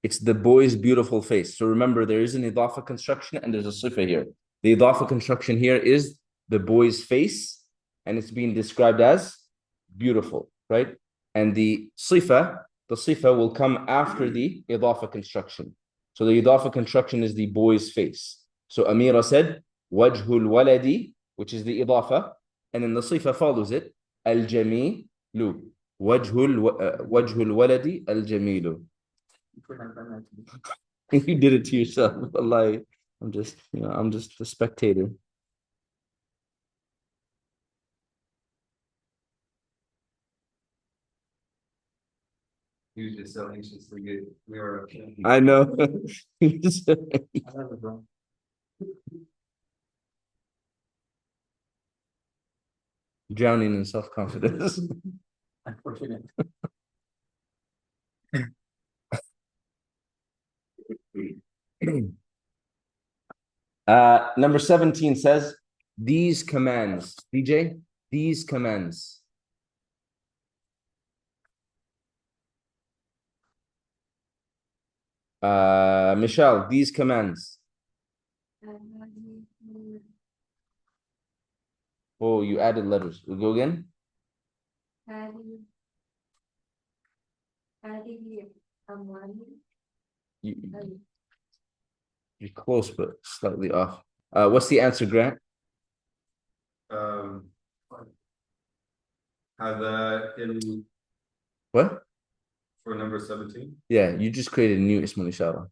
It's the boy's beautiful face. So remember, there is an idafa construction and there's a sifa here. The idafa construction here is the boy's face, and it's being described as beautiful, right? And the sifa will come after the idafa construction. So the idafa construction is the boy's face. So Amira said, wajhul waladi, which is the idafa, and then the sifa follows it, al-jamilu, wajhul waladi al-jamilu. You did it to yourself. Allah, I'm just a spectator. He was just so anxious to get clear. I know. Drowning in self-confidence. Unfortunate. Number 17 says, these commands. DJ, these commands. Michelle, these commands. Oh, you added letters. We'll go again. You're close, but slightly off. What's the answer, Grant? What? For number 17? Yeah, you just created a new Ismul Ishara.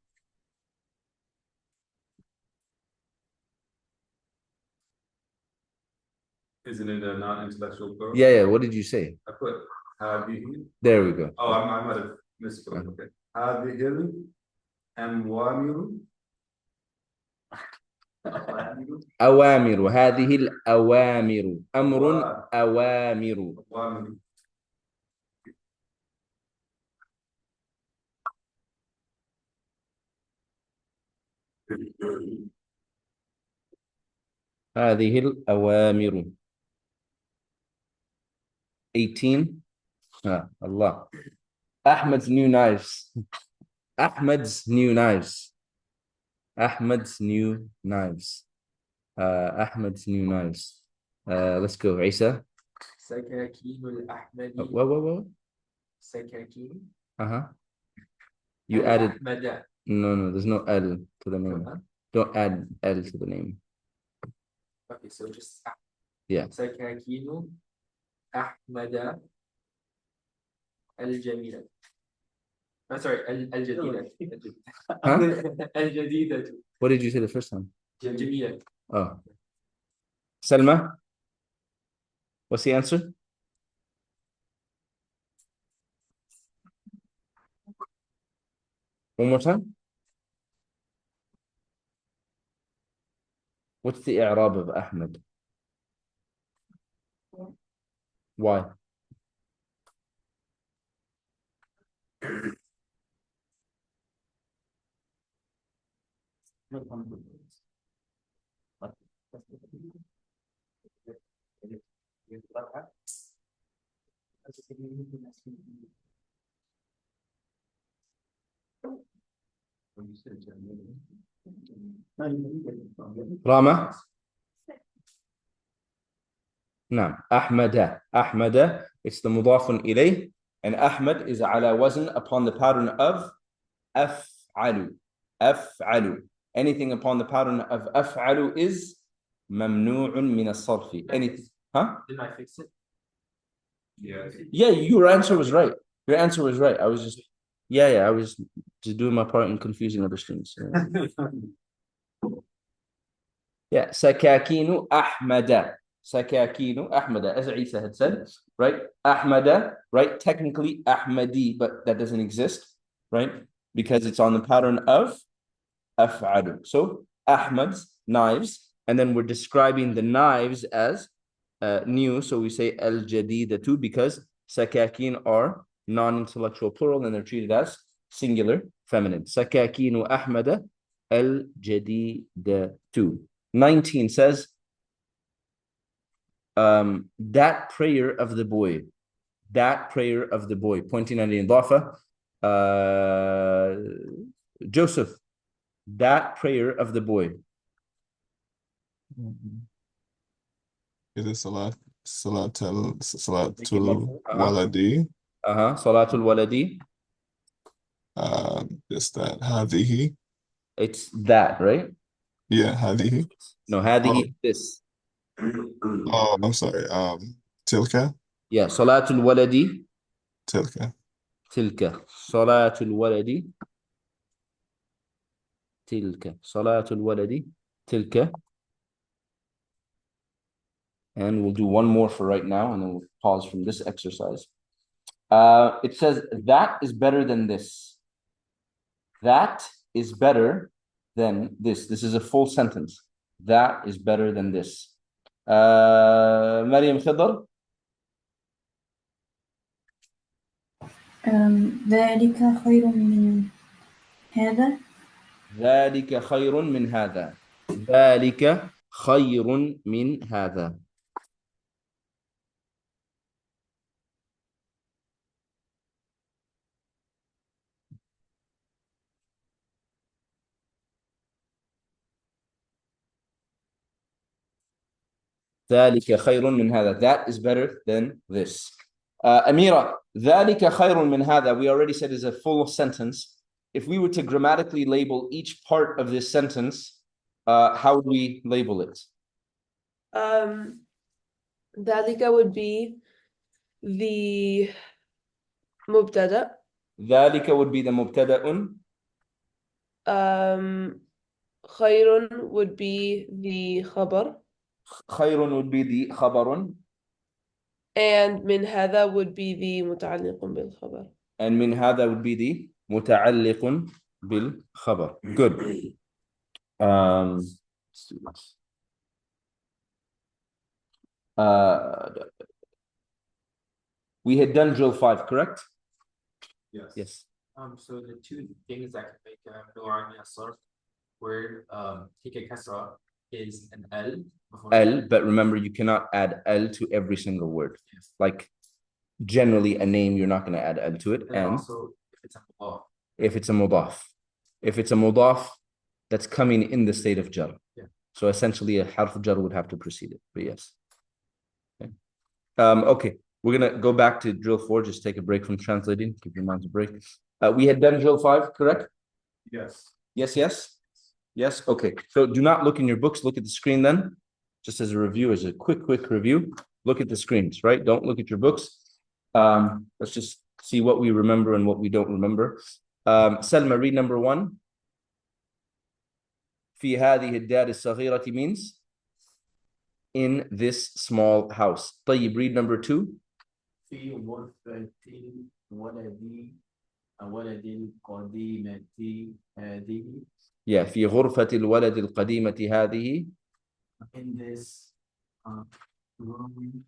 Isn't it a non-intellectual plural? Yeah. What did you say? I put هذه. There we go. Oh, I might have misspelled. Okay. هذه الأوامر. أوامر. هذه الأوامر. أمر أوامر. هذه الأوامر. 18. Allah. Ahmed's new knives. Ahmed's new knives. Ahmed's new knives. Ahmed's new knives. Let's go, Isa. سكاكين الأحمدي. What? سكاكين. You added. أحمد. No, there's no L to the name. Don't add L to the name. Okay, so just Yeah. سكاكين أحمد الجميلة. I'm sorry, الجديدة. الجديدة. What did you say the first time? جميلة. Oh. Selma? What's the answer? One more time. What's the i'rab of Ahmed? Why? Rama? نعم أحمد it's the مضاف إليه and Ahmad is على وزن upon the pattern of أفعل anything upon the pattern of أفعل is ممنوع من الصرف anything Didn't I fix it? yeah your answer was right I was just I was just doing my part in confusing other students yeah سكاكين أحمد as Isa had said, right? Ahmada, right? Technically Ahmadi, but that doesn't exist, right? Because it's on the pattern of af'alu. So Ahmad's knives, and then we're describing the knives as new. So we say al-jadidatu because sakakin are non-intellectual plural and they're treated as singular feminine. Sakakinu Ahmada al-jadidatu. 19 says, that prayer of the boy, pointing at the idafa. Joseph, that prayer of the boy. Is it Salatul Waladi? Salatul Waladi. Just that. Hadihi. It's that, right? Yeah, hadihi. No, hadihi, this. Oh, I'm sorry. Tilka. Yeah, Salatul Waladi. Tilka. Salatul Waladi. Salatul Waladi. Tilka. And we'll do one more for right now, and then we'll pause from this exercise. It says, that is better than this. That is better than this. This is a full sentence. That is better than this. مريم خضر. ذلك خير من هذا. ذلك خير من هذا. ذلك خير من هذا. ذلك خير من هذا. That is better than this. Amira, ذلك خير من هذا, we already said is a full sentence. If we were to grammatically label each part of this sentence, how would we label it? ذلك would be the مبتدأ. ذلك would be the مبتدأ. خير would be the خبر. خير would be the خبر. And من هذا would be the متعلق بالخبر. And من هذا would be the متعلق بالخبر. Good. We had done drill 5, correct? Yes. Yes. So the two things that can make Noor Sarf, where take a kasra is an L. L, but remember you cannot add L to every single word. Yes. Like generally a name, you're not going to add L to it. And also if it's a mudaf. If it's a mudaf that's coming in the state of jar. Yeah. So essentially a harf jar would have to precede it, but yes. Okay. Okay. We're going to go back to drill 4, just take a break from translating, give your minds a break. We had done drill 5, correct? Yes. Yes. Okay. So do not look in your books, look at the screen then. Just as a review, as a quick review, look at the screens, right? Don't look at your books. Let's just see what we remember and what we don't remember. Selma, read number 1. في هذه الدار الصغيرة means in this small house. طيب, read number 2. في غرفة ولدي القديمة هذه. Yeah, في غرفة الولد القديمة هذه. In this room,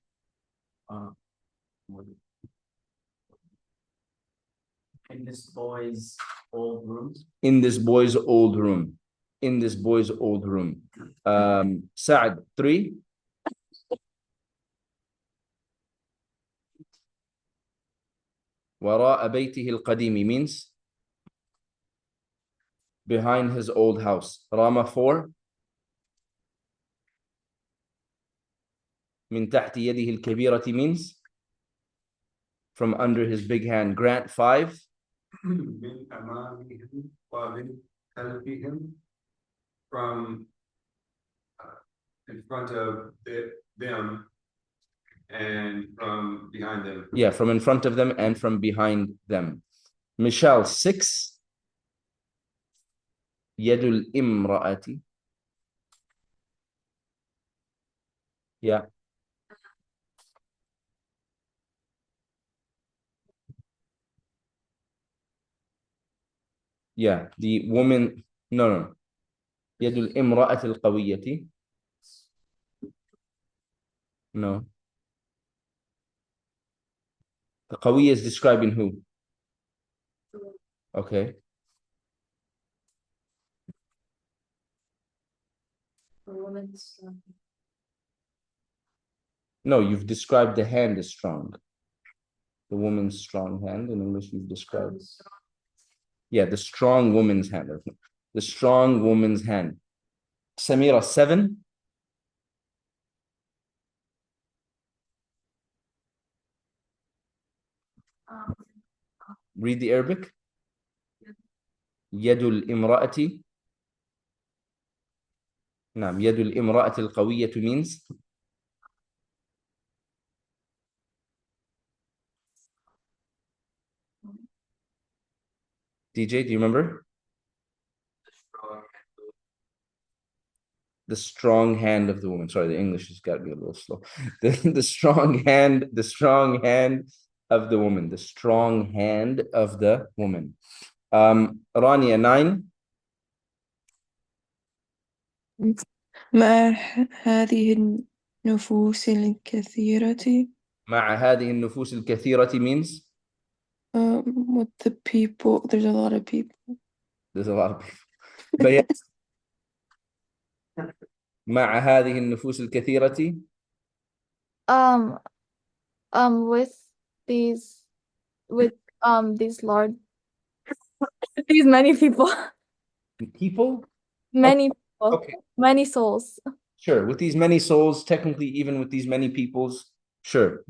in this boy's old room. In this boy's old room. In this boy's old room. Sa'ad, 3. وراء بيته القديم means behind his old house. Rama 4. من تحت يده الكبيرة means from under his big hand. Grant 5. من أمامهم ومن خلفهم, from in front of them and from behind them. Yeah, from in front of them and from behind them. Michelle 6. يد الامرأة. Yeah. Yeah, the woman, no. يد الامرأة القوية. No. The قوية is describing who? Okay. The woman's No, you've described the hand as strong. The woman's strong hand. In English, you've described. Yeah, the strong woman's hand. The strong woman's hand. Samira 7. Read the Arabic. يد الامرأة. نعم, يد الامرأة القوية means. DJ, do you remember? The strong hand of the woman. Sorry, the English has got to be a little slow. The strong hand of the woman. The strong hand of the woman. Rania 9. مع هذه النفوس الكثيرة. مع هذه النفوس الكثيرة means. With the people, there's a lot of people. There's a lot of people. مع هذه النفوس الكثيرة. With these large, these many people. People? Many people. Okay. Many souls. Sure. With these many souls, technically, even with these many peoples, sure.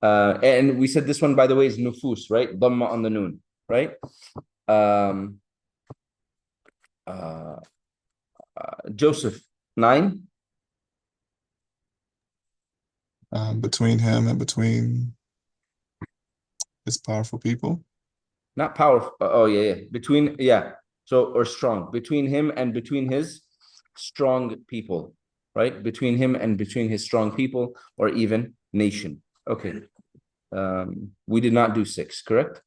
And we said this one, by the way, is nufus, right? Dhamma on the noon, right? Joseph 9. Between him and between his powerful people. Not powerful. Oh, yeah. Between, yeah. So, or strong. Between him and between his strong people, right? Between him and between his strong people, or even nation. Okay. We did not do 6, correct?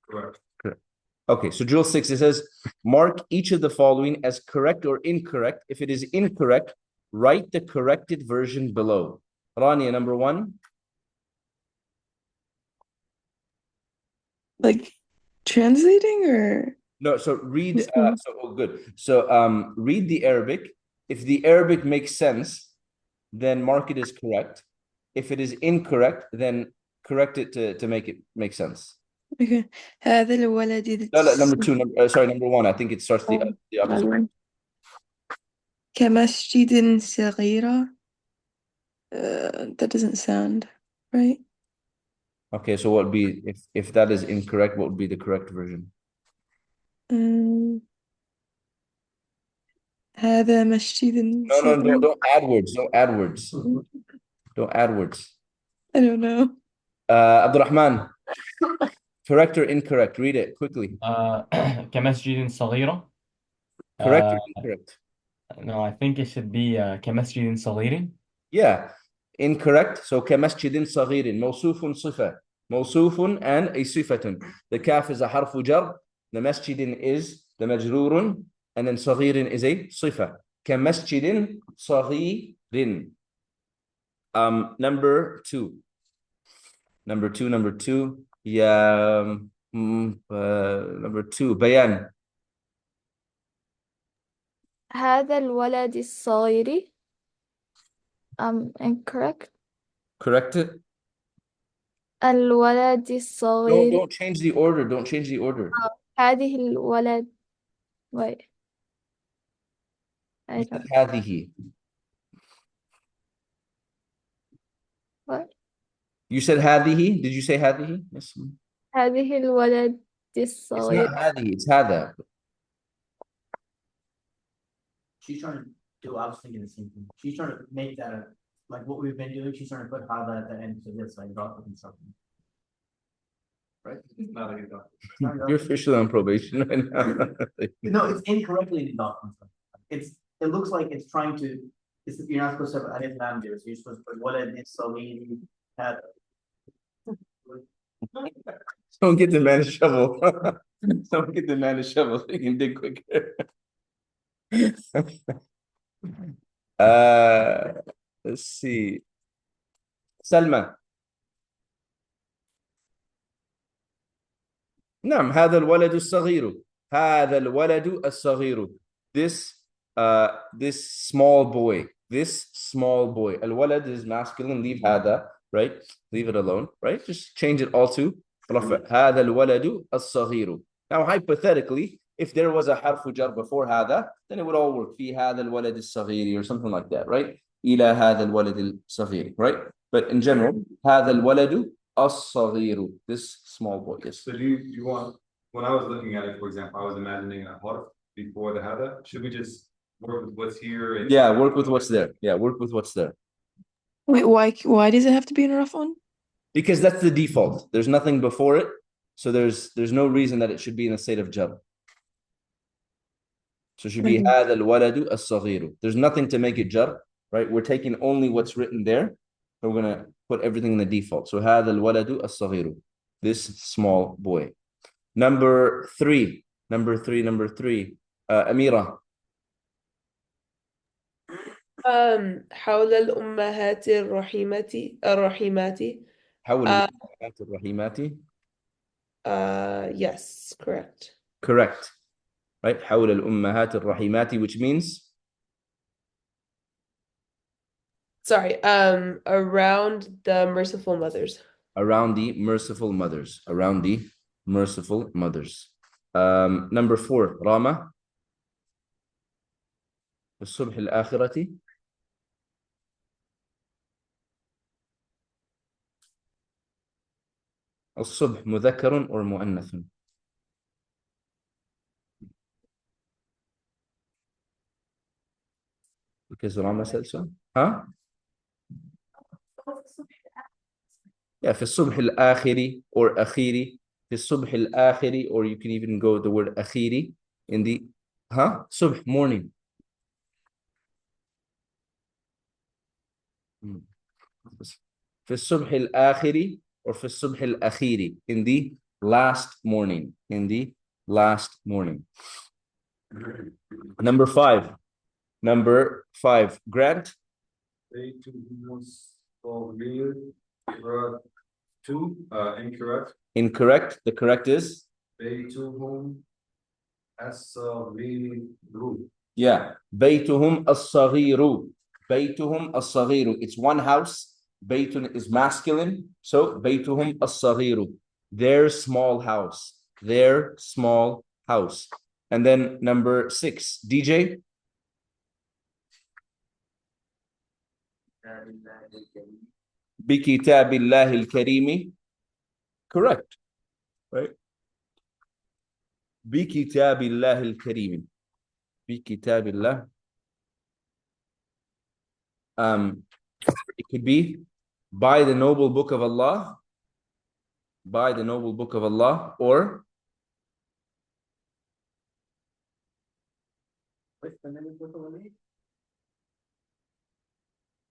Correct. Okay, so drill 6, it says, mark each of the following as correct or incorrect. If it is incorrect, write the corrected version below. Rania, number 1. Like translating or? No, so read, good. So read the Arabic. If the Arabic makes sense, then mark it as correct. If it is incorrect, then correct it to make it make sense. Okay. هذا الولد. No, number 2. Sorry, number 1. I think it starts the opposite. كمسجد صغيرة. That doesn't sound right. Okay, so what would be, if that is incorrect, what would be the correct version? هذا مسجد. No, don't add words. Don't add words. Don't add words. I don't know. Abdurrahman, correct or incorrect? Read it quickly. كمسجد صغيرة. Correct or incorrect? No, I think it should be كمسجد صغير. Yeah, incorrect. So كمسجد صغير. موصوف صفة. موصوف and a صفة. The kaf is a حرف جر. The مسجد is the مجرور. And then صغير is a صفة. كمسجد صغير. Number 2. Number 2. Yeah. Number 2. بيان. هذا الولد الصغير. Incorrect. Correct it. الولد الصغير. Don't change the order. Don't change the order. هذه الولد. Wait. I don't. هذه. What? You said هذه. Did you say هذه? Yes. هذه الولد It's الصغير. not هذه. It's هذا. She's trying to do, I was thinking the same thing. She's trying to make that a, like what we've been doing, she's trying to put Hada at the end to this, like drop it something. Right? It's not a good You're officially on probation right now. No, it's incorrectly in the document. It looks like it's trying to, you're not supposed to have Alif Lam there, so you're supposed to put Walad Salim Hada. Don't get the man a shovel. Don't get the man a shovel so you can dig quicker. Let's see. Salma. نعم هذا الولد الصغير. هذا الولد الصغير. This small boy. This small boy. الولد is masculine. Leave هذا, right? Leave it alone, right? Just change it all to رفع. هذا الولد الصغير. Now hypothetically, if there was a حرف جر before هذا, then it would all work. في هذا الولد الصغير or something like that, right? إلى هذا الولد الصغير, right? But in general, هذا الولد الصغير. This small boy. Yes. So do you want, when I was looking at it, for example, I was imagining a harf before the hada. Should we just work with what's here? And Yeah, work with what's there. Yeah, work with what's there. Wait, why does it have to be in a rough one? Because that's the default. There's nothing before it. So there's no reason that it should be in a state of jar. So it should be هذا الولد الصغير. There's nothing to make it jar, right? We're taking only what's written there. So we're going to put everything in the default. So هذا الولد الصغير. This small boy. Number three. Amira. حول الأمهات الرحيمات. حول الأمهات الرحيمات. Yes, correct. Correct. Right? حول الأمهات الرحيمات, which means? Sorry, around the merciful mothers. Around the merciful mothers. Around the merciful mothers. Number 4, Rama. الصبح الآخرة. الصبح مذكر or مؤنث. Because Rama said so. Huh? Yeah, في الصبح الآخر or أخيري. في الصبح الآخر, or you can even go the word أخيري in the صبح, morning. في الصبح الآخر or في الصبح الأخير, in the last morning. In the last morning. Number 5. Grant. Incorrect. Incorrect. The correct is? Yeah. بيتهم الصغير. بيتهم الصغير. It's one house. بيتun is masculine. So بيتهم الصغير. Their small house. Their small house. And then number 6. DJ. بكتاب الله الكريم. Correct. Right? بكتاب الله الكريم. بكتاب الله. It could be by the noble book of Allah. By the noble book of Allah, or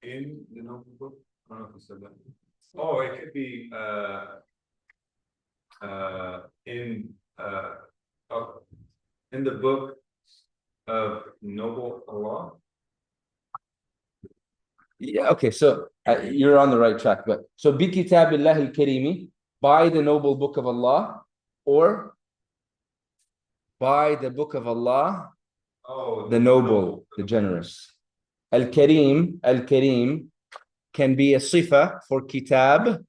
in the noble book. I don't know if you said that. Oh, it could be in the book of noble Allah. Yeah, okay, so you're on the right track, but so bi kitabillahi al-karimi, by the noble book of Allah, or by the book of Allah, the noble, the generous. Al-Karim can be a sifa for kitab,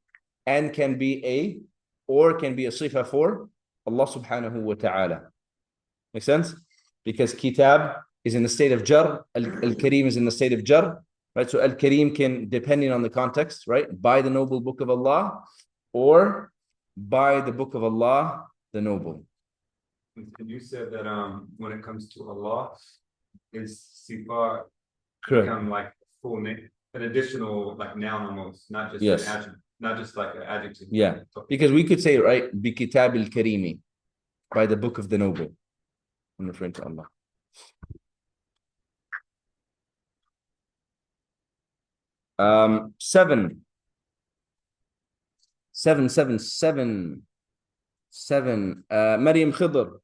and can be a sifa for Allah subhanahu wa ta'ala. Make sense? Because kitab is in the state of jar, al-kareem is in the state of jar, right? So al-kareem can, depending on the context, right? By the noble book of Allah, or by the book of Allah, the noble. And you said that when it comes to Allah, is sifat Correct. become like full name, an additional like noun almost, not just Yes. an adjective, not just like an adjective. Yeah, because we could say, right, bi kitab al-karimi, by the book of the noble. I'm referring to Allah. Seven. Maryam Khidr.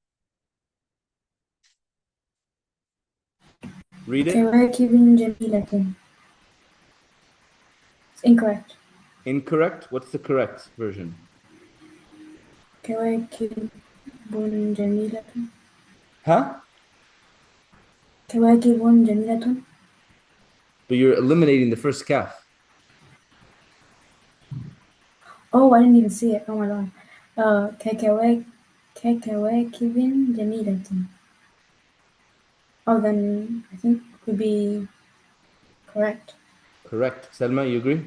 Read it. كواكب جميلة. It's incorrect. Incorrect. What's the correct version? كواكب جميلة. Huh? كواكب جميلة. But you're eliminating the first kaf. Oh, I didn't even see it. Oh my god. ككواكب جميلة. Oh, then I think would be correct. Correct. Salma, you agree?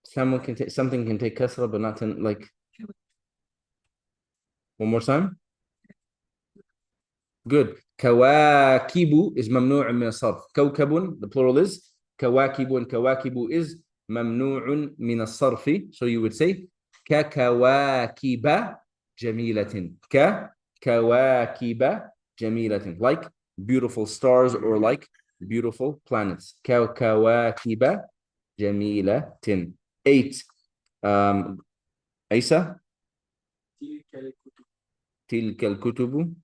Someone can take something can take kasra, but not in, like. One more time. Good. كواكب is ممنوع من الصرف. كوكب, the plural is كواكب, and كواكب is ممنوع من الصرف. So you would say ككواكب جميلة. ككواكب جميلة. Like beautiful stars or like beautiful planets. ككواكب جميلة. 8. Aisa? تلك الكتب.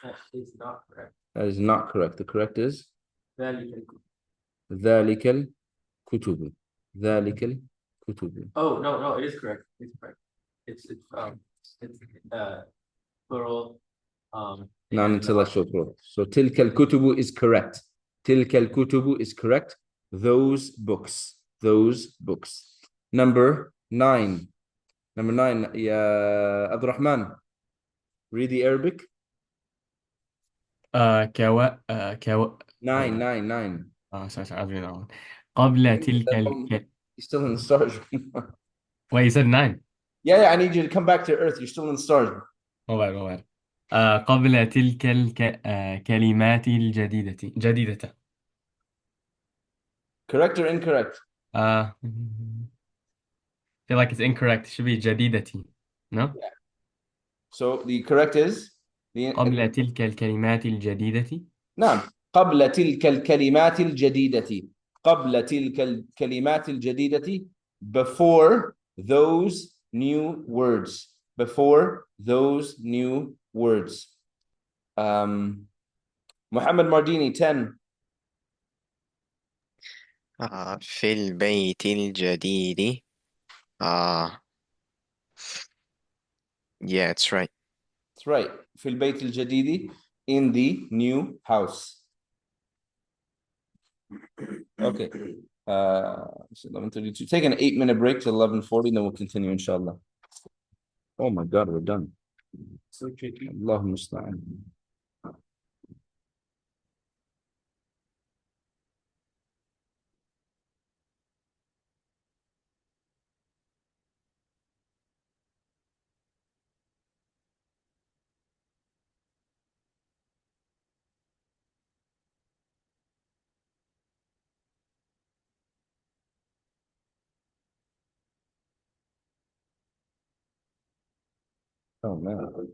That is not correct. That is not correct. The correct is ذلك الكتب. ذلك الكتب. ذلك الكتب. Oh, no, it is correct. It's correct. It's plural. Non-intellectual plural. So تلك الكتب is correct. تلك الكتب is correct. Those books. Those books. Number 9. Number 9. يا عبد الرحمن. Read the Arabic. كوا 9. sorry. قبل تلك You're still in the stars. Wait, you said 9. Yeah, I need you to come back to earth. You're still in the stars. ما قبل تلك الكلمات جديدة. Correct or incorrect? I feel like it's incorrect. It should be جديدتي. No? Yeah. So the correct is قبل تلك الكلمات الجديدة. نعم. قبل تلك الكلمات الجديدة. قبل تلك الكلمات الجديدة. Before those new words. Before those new words. Muhammad Mardini, 10. في البيت الجديد. Yeah, it's right. It's right. في البيت الجديد, in the new house. Okay. It's 11:32. Take an 8-minute break to 11:40, then we'll continue, inshallah. Oh my God, we're done. So tricky. Allahumma musta'an. Oh man.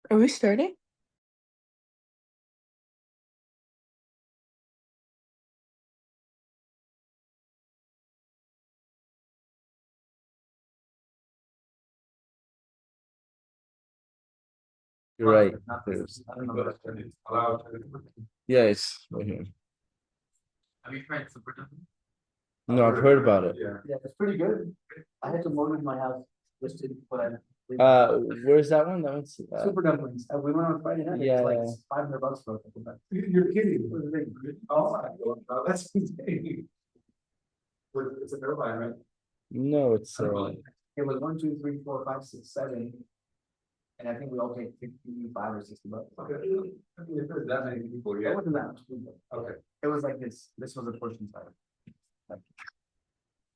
Are we starting? You're right. Not this. I don't know what it is. Yeah, it's right here. Have you tried super dumpling? No, I've heard about it. Yeah, it's pretty good. I had to mortgage my house just to put in. Where's that one? That one's Super dumplings. We went on Friday night. Yeah. It was like $500 for a couple bucks. You're kidding. Oh my God, that's insane. It's a turbine, right? no, it's It was 1, 2, 3, 4, 5, 6, 7. And I think we all paid 55 or 60 bucks. Okay. I mean, if there's that many people, yeah. It wasn't that much. Okay. It was like this. This was a portion size. Like,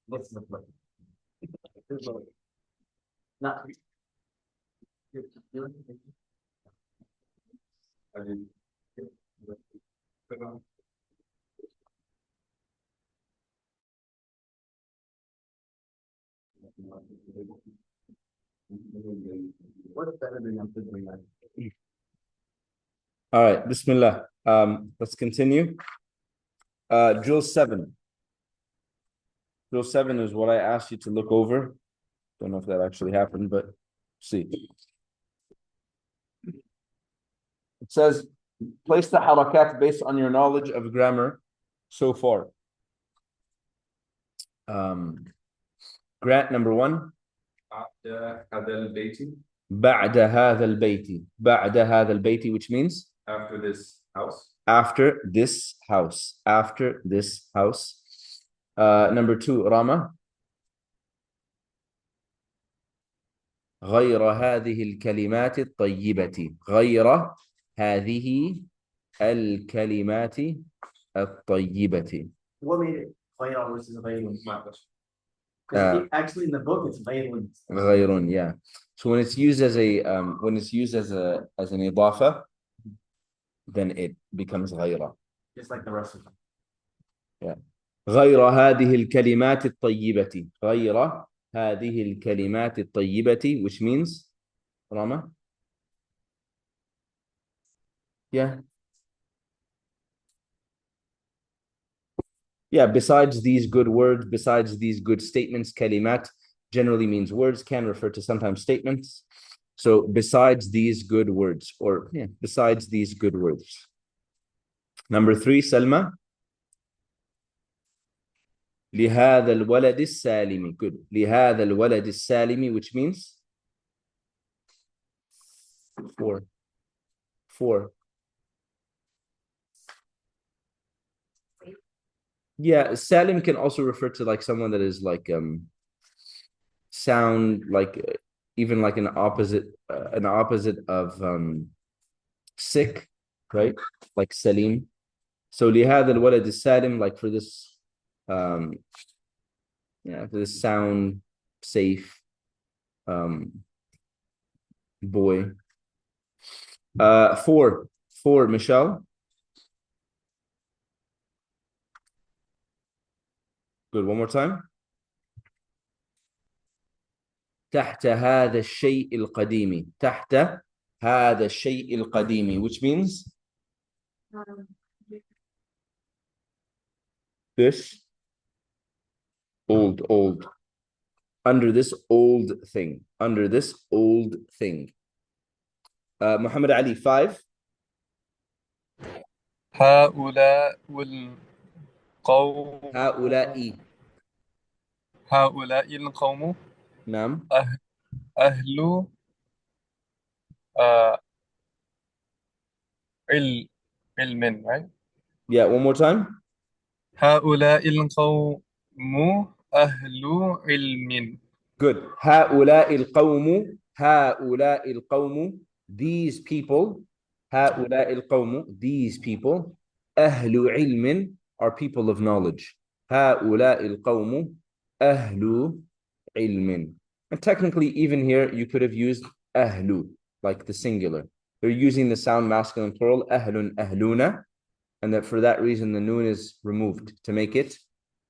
this is a plate. This is a- Not. I mean, What's better than I'm doing that? all right. Bismillah. Let's continue. Drill 7. Drill 7 is what I asked you to look over. Don't know if that actually happened, but see. It says, place the harakat based on your knowledge of grammar so far. Grant number 1. بعد هذا البيت. بعد هذا البيت. بعد هذا البيت, which means After this house. after this house. After this house. Number 2, Rama. غير هذه الكلمات الطيبة. غير هذه الكلمات الطيبة. What made it Vayal versus Vaylun? Actually, in the book, it's Vaylun. غير, yeah. So when it's used as a as an idafa, then it becomes غير. Just like the rest of them. Yeah. غير هذه الكلمات الطيبة. غير هذه الكلمات الطيبة, which means Rama. Yeah. Yeah, besides these good words, besides these good statements, kalimat generally means words, can refer to sometimes statements. So besides these good words, or yeah, besides these good words. Number 3, Salma. لهذا الولد السالم. Good. لهذا الولد السالم, which means 4. Yeah, Salim can also refer to like someone that is like sound like even like an opposite of sick, right? Like Salim. So لهذا الولد السالم, like for this yeah, for this sound safe boy. 4, Michelle. Good. One more time. تحت هذا الشيء القديم. تحت هذا الشيء القديم, which means this old. Under this old thing. Under this old thing. Muhammad Ali, 5. هؤلاء القوم. هؤلاء القوم. نعم. أهل علم, right? Yeah, one more time. هؤلاء القوم أهل علم. Good. هؤلاء القوم. هؤلاء القوم. These people. هؤلاء القوم. These people. أهل علم are people of knowledge. هؤلاء القوم أهل علم. And technically, even here, you could have used أهل, like the singular. They're using the sound masculine plural, أهل أهلون, and that for that reason, the noon is removed to make it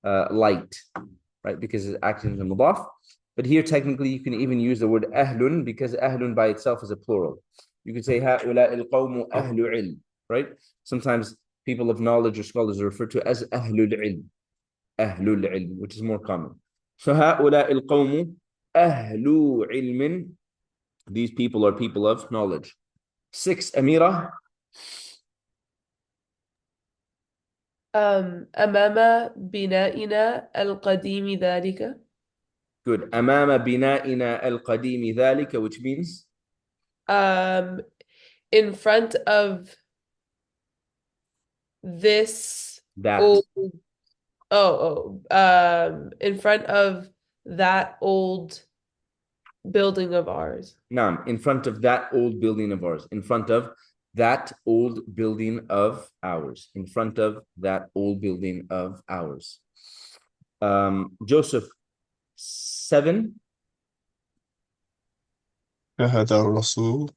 light, right? Because it's acting as a mudaf. But here, technically, you can even use the word أهل because أهل by itself is a plural. You could say هؤلاء القوم أهل علم, right? Sometimes people of knowledge or scholars are referred to as أهل العلم, أهل العلم, which is more common. So هؤلاء القوم أهل علم. These people are people of knowledge. 6, Amira. أمام بنائنا القديم ذلك. Good. أمام بنائنا القديم ذلك, which means? In front of this That. old, in front of that old building of ours. Naam, in front of that old building of ours. In front of that old building of ours. In front of that old building of ours. Joseph, 7. كهذا الرسول.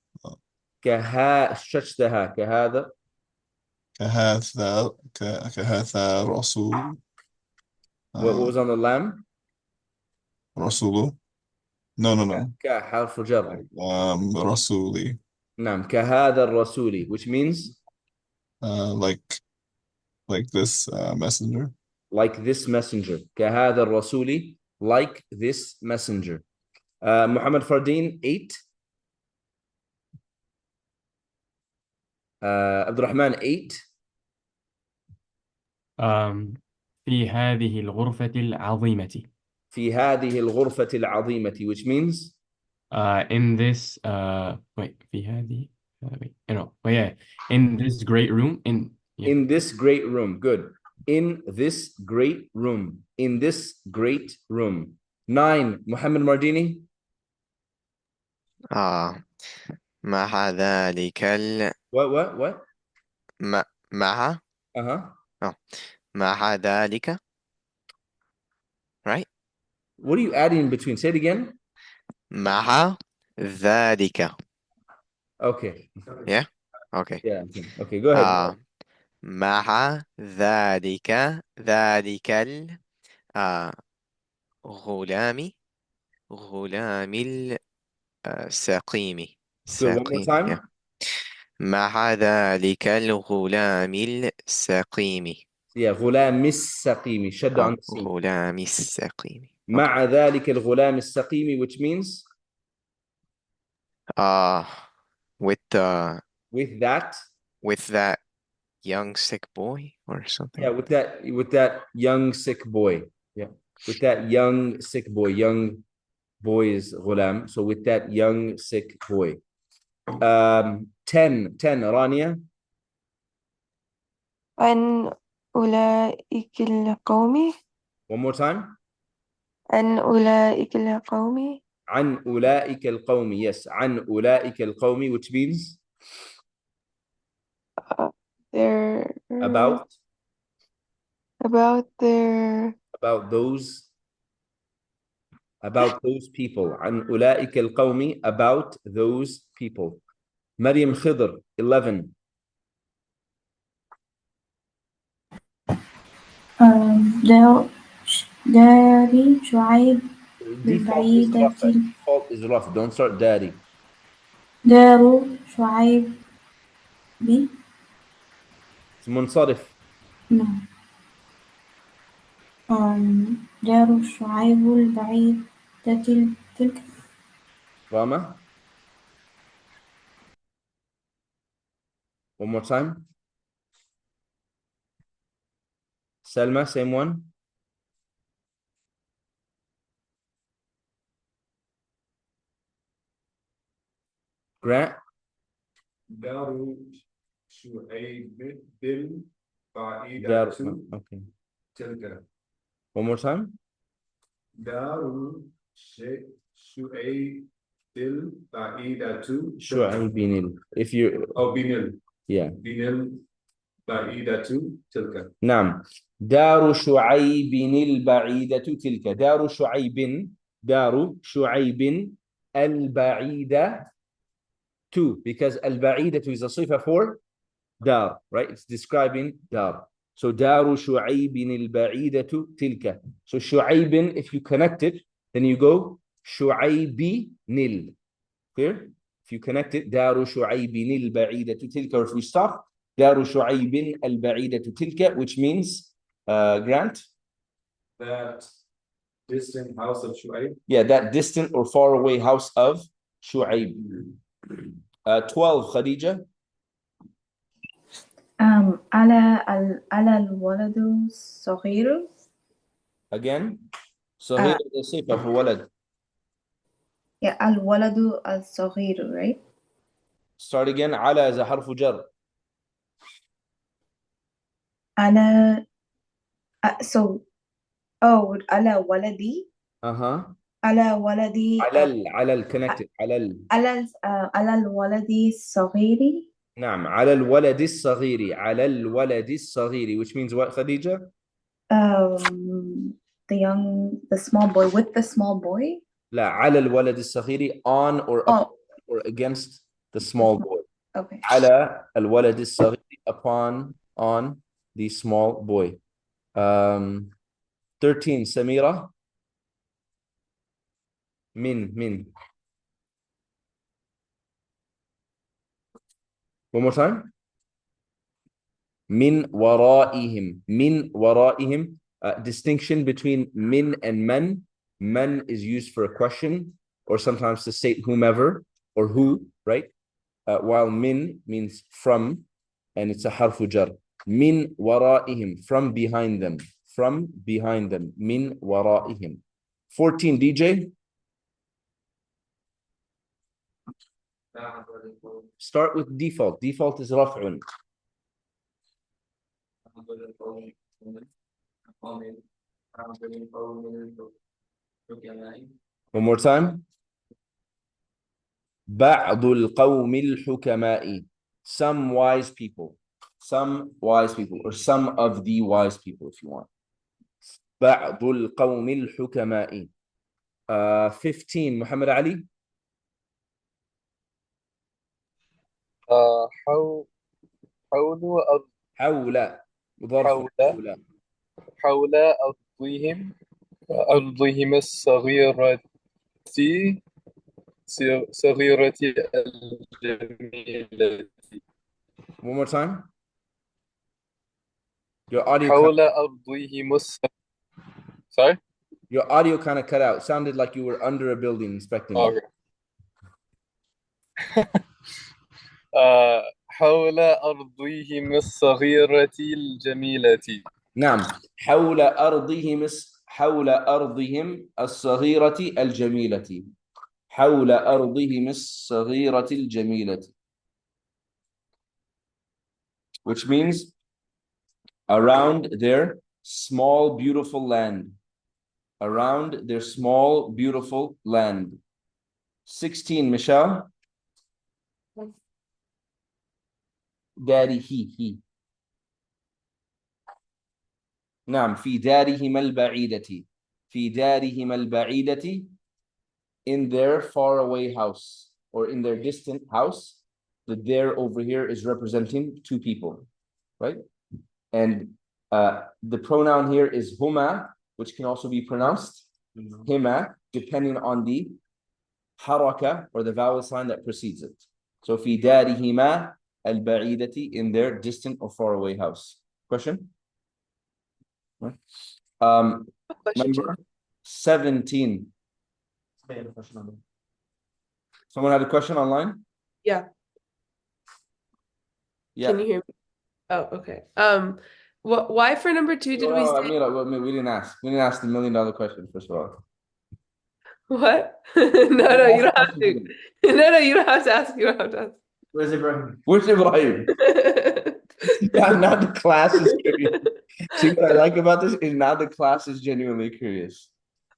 ششتها كهذا. كهذا الرسول. What was on the lamb? رسول. No. كحرف جر. رسولي. نعم, كهذا الرسول, which means? Like this messenger. Like this messenger. كهذا الرسول, like this messenger. Muhammad Fardeen, 8. Abdurrahman, 8. في هذه الغرفة العظيمة. في هذه الغرفة العظيمة, which means? In this في هذه in this great room. In this great room. Good. In this great room. In this great room. 9, Muhammad Mardini. مع ذلك What? مع مع ذلك, right? What are you adding in between? Say it again. مع ذلك. Okay. Yeah? Okay. Yeah. Okay, go ahead. مع ذلك غلام السقيم. Good. One more time. Yeah. مع ذلك الغلام السقيم. Yeah, غلام السقيم. شد on the غلام السقيم. مع ذلك الغلام السقيم, which means? With that young sick boy or something. Yeah, with that young sick boy. Yeah, with that young sick boy. Young boy is ghulam. So with that young sick boy. 10, Rania. عن أولئك القوم. One more time. عن أولئك القوم. عن أولئك القوم. Yes, عن أولئك القوم, which means? They're about those people. عن أولئك القوم, about those people. Maryam Khidr, 11. داري شعيب بالبعيدة. Default is rough. Don't start daddy. دار شعيب It's منصرف. نعم. دار شعيب البعيدة تلك. Rama. One more time. Selma, same one. Grant. دار شعيب دار. بالبعيدة Okay. تلك. One more time. دار شعيب بالبعيدة. شعيب. If you. بنل. Yeah. بنل بعيدة تلك. نعم. دار شعيب البعيدة تلك. دار شعيب البعيدة. Because البعيدة is a صفة for دار, right? It's describing دار. So دار شعيب البعيدة تلك. So شعيب, if you connect it, then you go شعيب نل. Clear? If you connect it, دار شعيب البعيدة تلك. Or if we stop, دار شعيب البعيدة تلك, which means, Grant? That distant house of Shu'aib. Yeah, that distant or far away house of Shu'aib. 12, Khadija. على الولد الصغير. Again, صغير صفة for ولد. Yeah, الولد الصغير, right? Start again. على is a حرف جر. على على ولدي. على ولدي. على connected. على الولد الصغير. نعم على الولد الصغير. على الولد الصغير, which means what, Khadija? The small boy, with the small boy. لا, على الولد الصغير, on or up or against the small boy. Okay. على الولد الصغير, on the small boy. 13, Samira. Min. One more time. Min wara'ihim. Min wara'ihim. Distinction between min and man. Man is used for a question or sometimes to state whomever or who, right? While min means from, and it's a harfu jar. Min wara'ihim, from behind them. From behind them. Min wara'ihim. 14, DJ. Start with default. Default is raf'un. One more time. بعض القوم الحكماء. Some wise people. Some wise people, or some of the wise people, if you want. بعض القوم الحكماء. 15, Muhammad Ali. حول أرضهم الصغيرة الجميلة. One more time. Your audio. حول أرضهم Sorry? Your audio kind of cut out. It sounded like you were under a building inspecting. Okay. حول أرضهم الصغيرة الجميلة. نعم. حول أرضهم الصغيرة الجميلة. حول أرضهم الصغيرة الجميلة. Which means around their small beautiful land. Around their small beautiful land. 16, Michelle. Daddy, he. نعم في دارهم البعيدة. في دارهم البعيدة, in their faraway house or in their distant house. The there over here is representing two people, right? And the pronoun here is huma, which can also be pronounced hima, depending on the haraka or the vowel sign that precedes it. So في دارهما البعيدة, in their distant or faraway house. Question? Number 17. Someone had a question online? Yeah. Yeah. Can you hear me? Oh, okay. Why for number 2 did we say? We didn't ask. We didn't ask the $1 million question, first of all. What? No, you don't have to. No, you don't have to ask. You don't have to ask. Where's Ibrahim? Now the class is curious. See what I like about this is now the class is genuinely curious.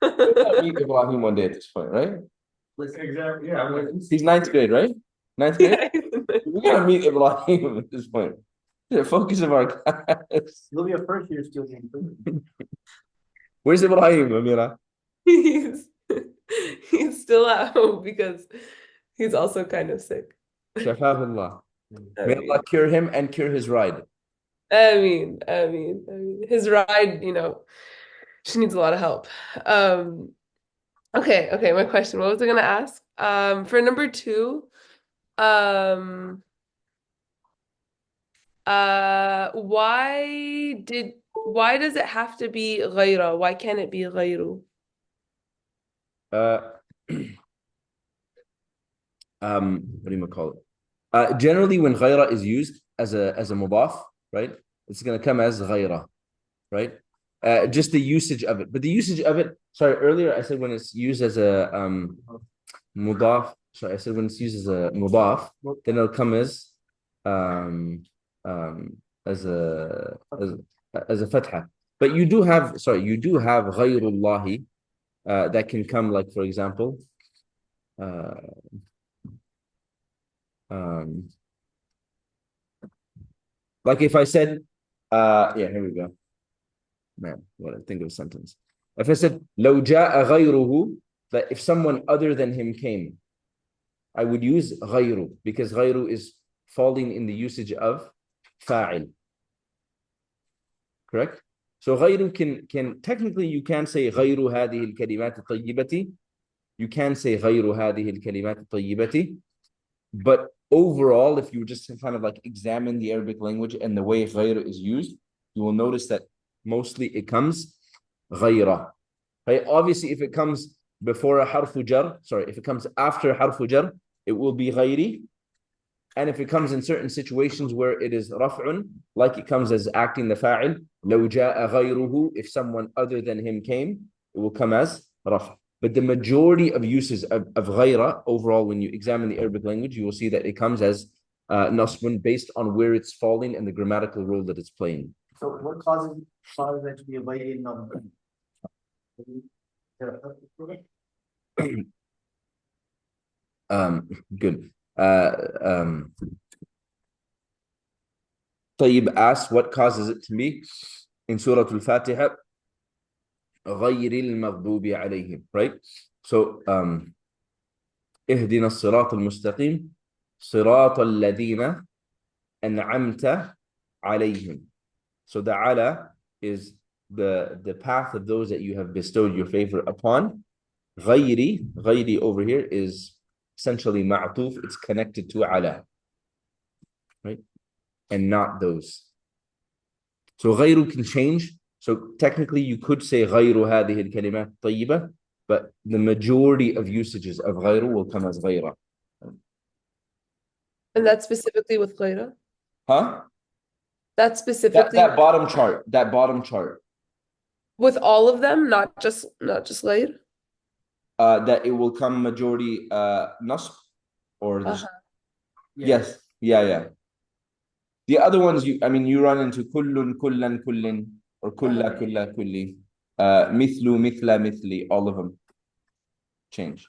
We'll meet Ibrahim one day at this point, right? Exactly. Yeah. He's 9th grade, right? 9th grade? We gotta meet Ibrahim at this point. The focus of our class. You'll be a first year student. Where's Ibrahim, Amira? He's still at home because he's also kind of sick. Shafa'ullah. May Allah cure him and cure his ride. I mean, his ride, she needs a lot of help. Okay, my question, what was I gonna ask? For number 2, Um, why does it have to be غير? Why can't it be غير? What do you call it? Generally, when ghayra is used as a mudaf, right? It's going to come as ghayra, right? Just the usage of it. But the usage of it, sorry, earlier I said when it's used as a mudaf, sorry, I said when it's used as a mudaf, then it'll come as as a fatha. But you do have ghayrullahi that can come, like, for example, like if I said, here we go. Man, what I think of a sentence. If I said, لو جاء غيره, that if someone other than him came, I would use غيره because غيره is falling in the usage of فاعل. Correct? So غيره can technically you can say غير هذه الكلمات الطيبة. You can say غير هذه الكلمات الطيبة. But overall, if you just kind of like examine the Arabic language and the way غير is used, you will notice that mostly it comes غير. Right? Obviously, if it comes before a harfu jar, if it comes after harfu jar, it will be غيري. And if it comes in certain situations where it is raf'un, like it comes as acting the fa'il, لو جاء غيره, if someone other than him came, it will come as raf'. But the majority of uses of ghayra, overall, when you examine the Arabic language, you will see that it comes as nasbun based on where it's falling and the grammatical role that it's playing. So what causes it to be avoided not Good. Tayyib asks what causes it to be in Surah Al-Fatiha غير المغضوب عليهم, right? So اهدنا الصراط المستقيم صراط الذين أنعمت عليهم. So the ala is the path of those that you have bestowed your favor upon. غيري over here is essentially ma'tuf, it's connected to ala, right? And not those. So غير can change. So technically you could say غير هذه الكلمات الطيبة, but the majority of usages of غير will come as غير. And that's specifically with غير? Huh? That's specifically that bottom chart. With all of them, not just غير? That it will come majority nasb or yes. Yeah. The other ones you run into kullun, kullan, kullin, or kulla, kulli, mithlu, mithla, mithli, all of them change.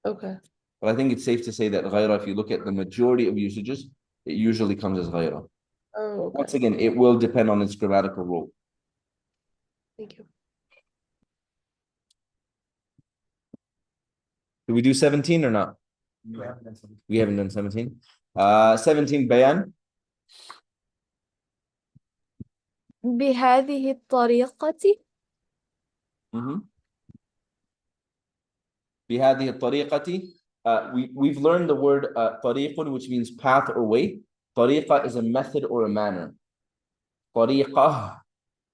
Okay. But I think it's safe to say that ghayra, if you look at the majority of usages, it usually comes as ghayra. Oh, okay. Once again, it will depend on its grammatical role. Thank you. Did we do 17 or not? We haven't done 17. 17 bayan. بهذه الطريقة. بهذه الطريقة. We've learned the word طريق, which means path or way. طريقة is a method or a manner. طريقة,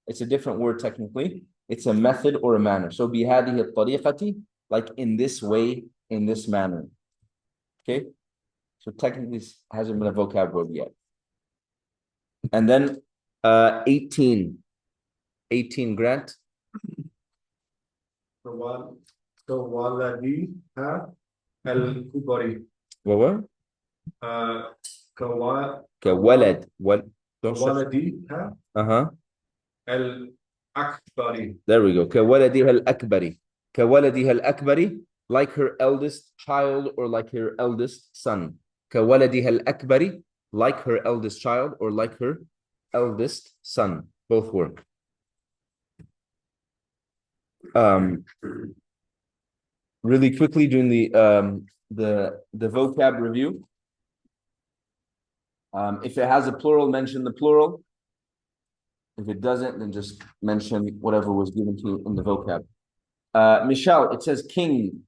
it's a different word technically. It's a method or a manner. So بهذه الطريقة, like in this way, in this manner. Okay? So technically this hasn't been a vocab word yet. And then 18. 18, Grant. كوالديها الكبري. What? كوالديها الأكبري. There we go. كولدها الأكبري. كولدها الأكبري, like her eldest child or like her eldest son. كولدها الأكبري, like her eldest child or like her eldest son. Both work. Really quickly doing the vocab review. If it has a plural, mention the plural. If it doesn't, then just mention whatever was given to you in the vocab. Michelle, it says king.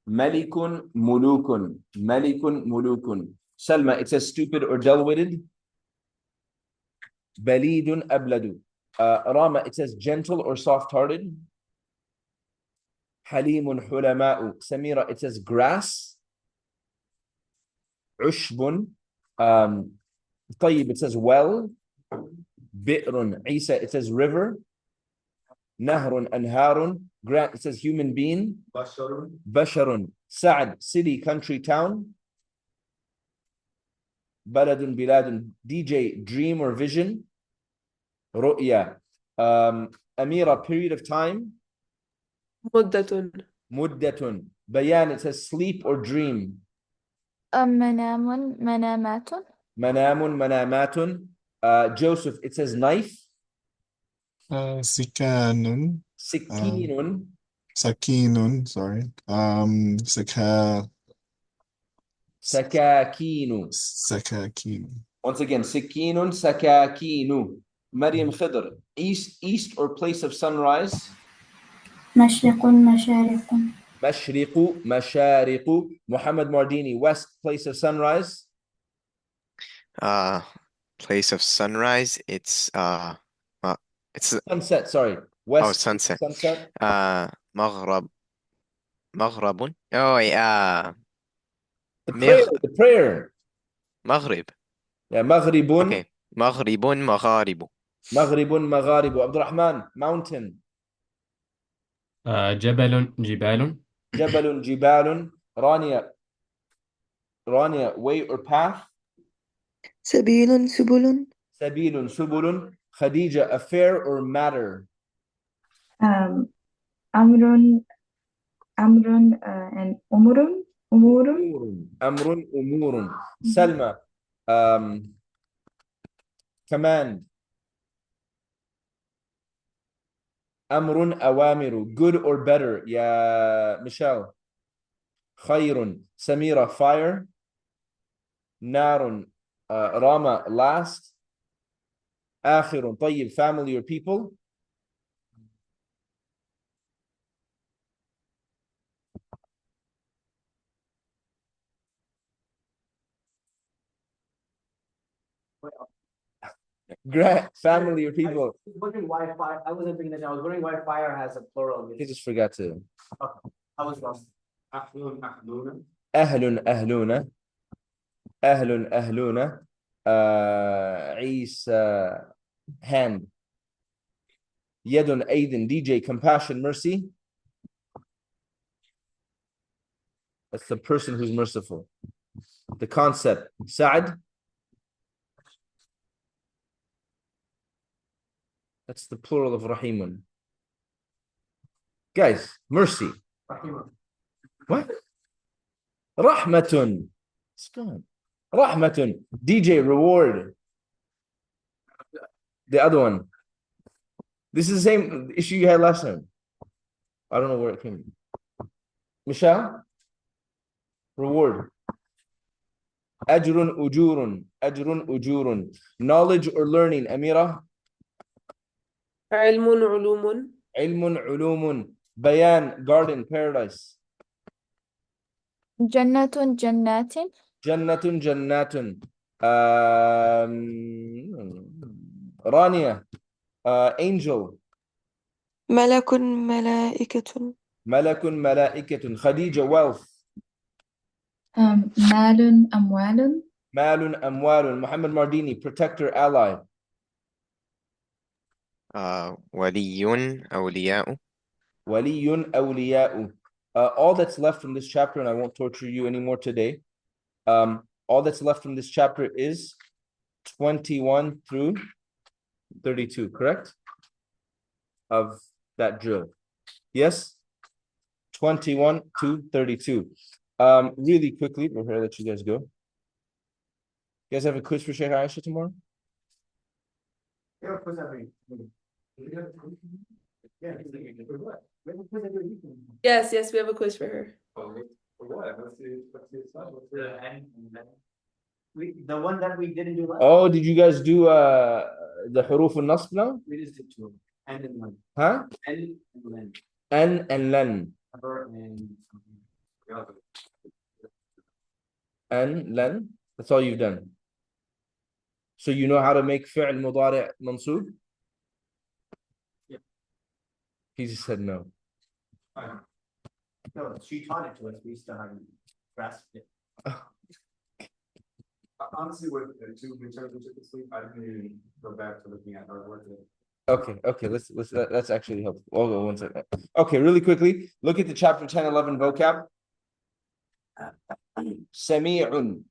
Malikun mulukun. Malikun mulukun. Salma, it says stupid or dull-witted. Balidun abladu. Rama, it says gentle or soft-hearted. Halimun hulama'u. Samira, it says grass. Ushbun. طيب, it says well. Bi'run. Isa, it says river. Nahrun anharun. Grant, it says human being. Basharun. Basharun. Sa'ad, city, country, town. Baladun biladun. DJ, dream or vision. Ru'ya. Amira, period of time. مدة. Muddatun. Bayan, it says sleep or dream. منام منامات. Manamun, manamatun. Joseph, it says knife. Sikanun. Sikinun. Sakinun, sorry. Sakakinu. Sakakin. Once again, sikinun, sakakinu. Maryam Khidr, east or place of sunrise. مشرق مشارق. Mashriqu, mashariqu. Muhammad Mardini, west, place of sunrise. Place of sunrise. It's sunset. Sorry, west. Oh, sunset. Sunset. Maghrab. Maghrabun. Oh, yeah. The prayer. Maghrib. Yeah, maghribun. Okay. Maghribun, magharibu. Maghribun, magharibu. Abdurrahman, mountain. جبل جبال. Jabalun, jibalun. Rania, way or path. سبيل سبل. Sabilun, subulun. Khadija, affair or matter. أمر أمر and أمور. Amrun, umurun. Salma, command. Amrun, awamiru. Good or better. Ya Michelle. Khayrun. Samira, fire. Narun. Rama, last. Akhirun. Tayyib, family or people. Great, family or people. I was wondering why fire. I wasn't thinking that. I was wondering why fire has a plural. He just forgot to. I was lost. Ahlun, ahluna. Ahlun, ahluna. Ahlun, ahluna. Isa, hand. Yadun, aidin. DJ, compassion, mercy. That's the person who's merciful. The concept. Sa'ad. That's the plural of rahimun. Guys, mercy. What? Rahmatun. It's gone. Rahmatun. DJ, reward. The other one. This is the same issue you had last time. I don't know where it came from. Michelle? Reward. Ajrun ujurun. Ajrun ujurun. Knowledge or learning. Amira? علم علوم. Ilmun ulumun. Bayan, garden, paradise. جنة جنات. Jannatun jannatun. Rania, angel. ملك ملائكة. Malakun malaikatun. Khadija, wealth. مال أموال. Malun amwalun. Muhammad Mardini, protector, ally. Waliyun, awliya'u. Waliyun awliya'u. All that's left from this chapter, and I won't torture you anymore today. All that's left from this chapter is 21 through 32, correct? Of that drill. Yes? 21 to 32. Really quickly, before I let you guys go. You guys have a quiz for Sheikh Aisha tomorrow? Yeah, of course, Yes, we have a quiz for her. For what? Let's see The one that we didn't do last. Oh, did you guys do the huruf al-nasb now? We just did two. And then one. Huh? And then. An and lan. And and len. That's all you've done. So you know how to make fi'l mudari' mansub? Yeah. He just said no. No, she taught it to us. We still haven't grasped it. Honestly, with the two midterms we took this week, I didn't even go back to looking at our work. Okay, that's actually helpful. Hold on one second. Okay, really quickly, look at the chapter 10, 11 vocab. Sami'un,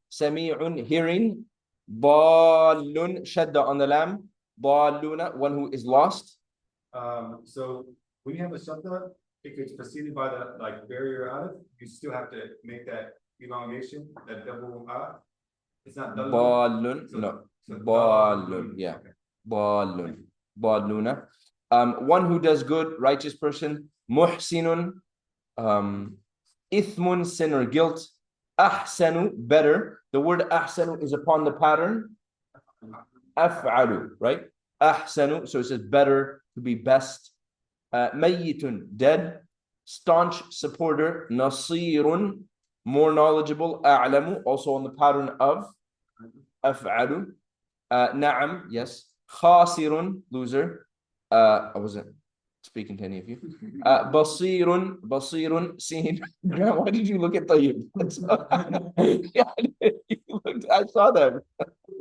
hearing. Dallun, shadda on the lam. Dalluna, one who is lost. So when you have a shabda, if it's preceded by the like barrier alif, you still have to make that elongation, that double it's not Dallun, no. Dallun, yeah. Dallun. Dalluna. One who does good, righteous person. Muhsinun, ithmun, sin or guilt. Ahsanu, better. The word ahsanu is upon the pattern. Af'alu, right? Ahsanu, so it says better, to be best. Mayyitun, dead. Staunch supporter. Nasirun, more knowledgeable. A'lamu, also on the pattern of. Af'alu. Na'am, yes. Khasirun, loser. I wasn't speaking to any of you. Basirun, seen. Graham, why did you look at Tayyib? I saw that.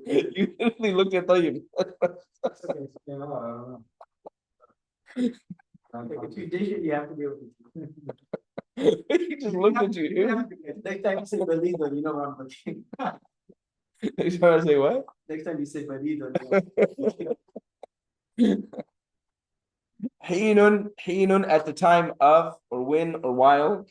You literally looked at Tayyib. If you did it, you have to be able to. He just looked at you. Next time you say Balido, you know what I'm looking. Next time I say what? Next time you say Balido. Hinun at the time of, or when, or while.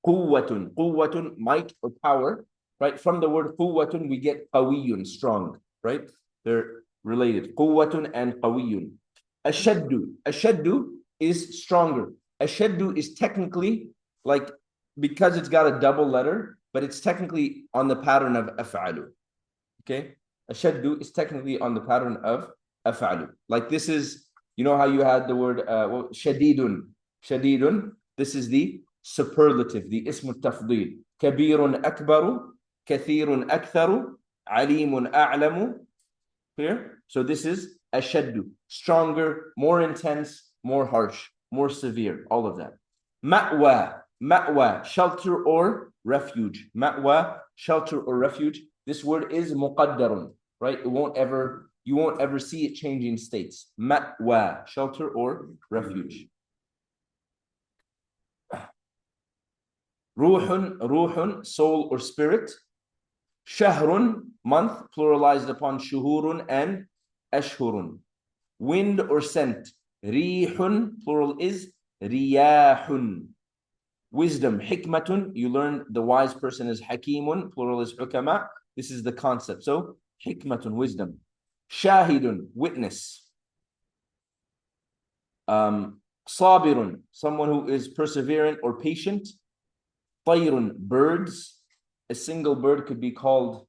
Quwwatun, might or power, right? From the word quwwatun, we get qawiyun, strong, right? They're related. Quwwatun and qawiyun. Ashaddu is stronger. Ashaddu is technically like, because it's got a double letter, but it's technically on the pattern of af'alu. Okay? Ashaddu is technically on the pattern of af'alu. Like this is, you know how you had the word shadidun. Shadidun, this is the superlative, the ism tafdeel. Kabirun akbaru, kathirun aktharu, alimun a'lamu. Clear? So this is ashaddu, stronger, more intense, more harsh, more severe, all of that. Ma'wa, shelter or refuge. Ma'wa, shelter or refuge. This word is muqaddarun, right? You won't ever see it changing states. Ma'wa, shelter or refuge. Ruhun, soul or spirit. Shahrun, month, pluralized upon shuhurun and ashhurun. Wind or scent. Rihun, plural is riyahun. Wisdom, hikmatun, you learn the wise person is hakimun, plural is hukama. This is the concept. So, hikmatun, wisdom. Shahidun, witness. Sabirun, someone who is perseverant or patient. Tayrun, birds. A single bird could be called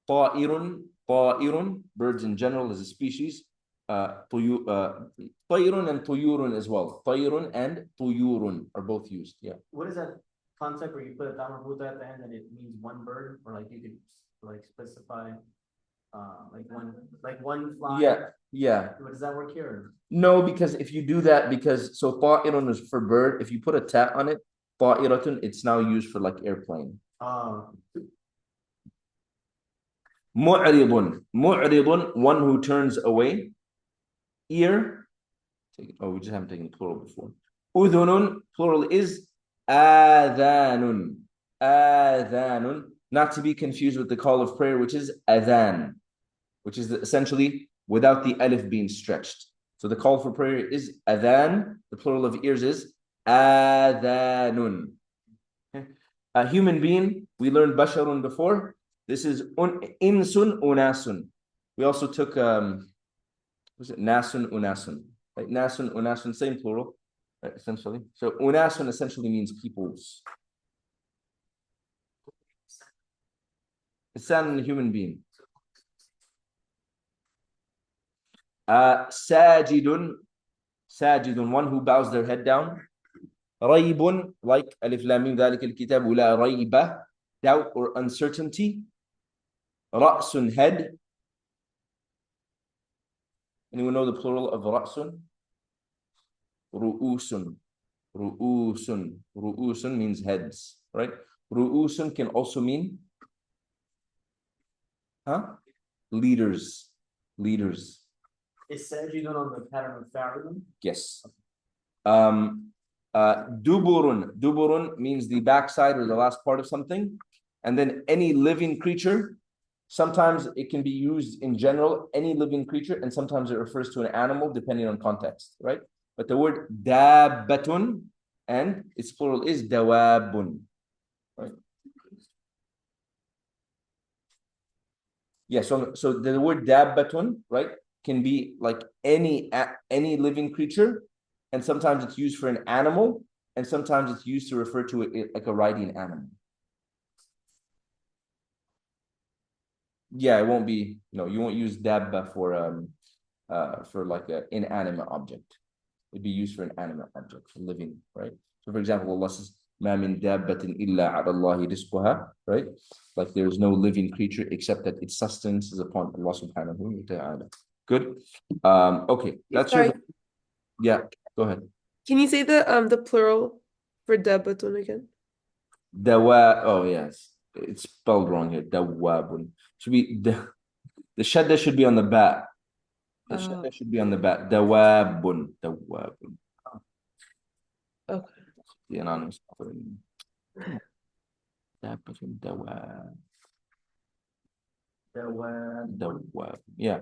ta'irun. Birds in general as a species. Tayrun and tuyurun as well. Tayrun and tuyurun are both used. Yeah. What is that concept where you put a dhamma at the end and it means one bird, or like you could like specify like one fly? Yeah. Does that work here? No, because if you do that, so ta'irun is for bird. If you put a ta on it, ta'iratun, it's now used for like airplane. Mu'ridun, one who turns away. Ear. We just haven't taken plural before. Udhunun, plural is adhanun. Adhanun, not to be confused with the call of prayer, which is adhan, which is essentially without the alif being stretched. So the call for prayer is adhan. The plural of ears is adhanun. A human being, we learned basharun before. This is insun unasun. We also took was it nasun unasun? Right? Nasun unasun, same plural, right, essentially. So unasun essentially means peoples. It's not a human being. Sajidun, one who bows their head down. ريب, like ألف لام ميم ذلك الكتاب لا ريب, doubt or uncertainty. رأس, head. Anyone know the plural of رأس? رؤوس. رؤوس. رؤوس means heads, right? رؤوس can also mean leaders. Leaders. Is Sajidun on the pattern of Fa'ilun? Yes. Duburun. Duburun means the backside or the last part of something. And then any living creature. Sometimes it can be used in general, any living creature, and sometimes it refers to an animal depending on context, right? But the word dabbatun and its plural is dawabun, right? Yeah, so the word dabbatun, right, can be like any living creature, and sometimes it's used for an animal, and sometimes it's used to refer to it like a riding animal. Yeah, it won't be, no, you won't use dabba for like an inanimate object. It'd be used for an animate object, living, right? So for example, Allah says, مَا مِن دَابَّةٍ إِلَّا عَلَى اللَّهِ رِزْقُهَا, right? Like there is no living creature except that its sustenance is upon Allah subhanahu wa ta'ala. Good. Okay, that's Sorry. Yeah, go ahead. Can you say the plural for dabbatun again? Oh yes, it's spelled wrong here. Dawabun. Should be the shadda should be on the ba. The shadda should be on the ba. Dawabun. Dawabun. Okay. The anonymous. Dabbatun. Dawab. Dawab. Yeah.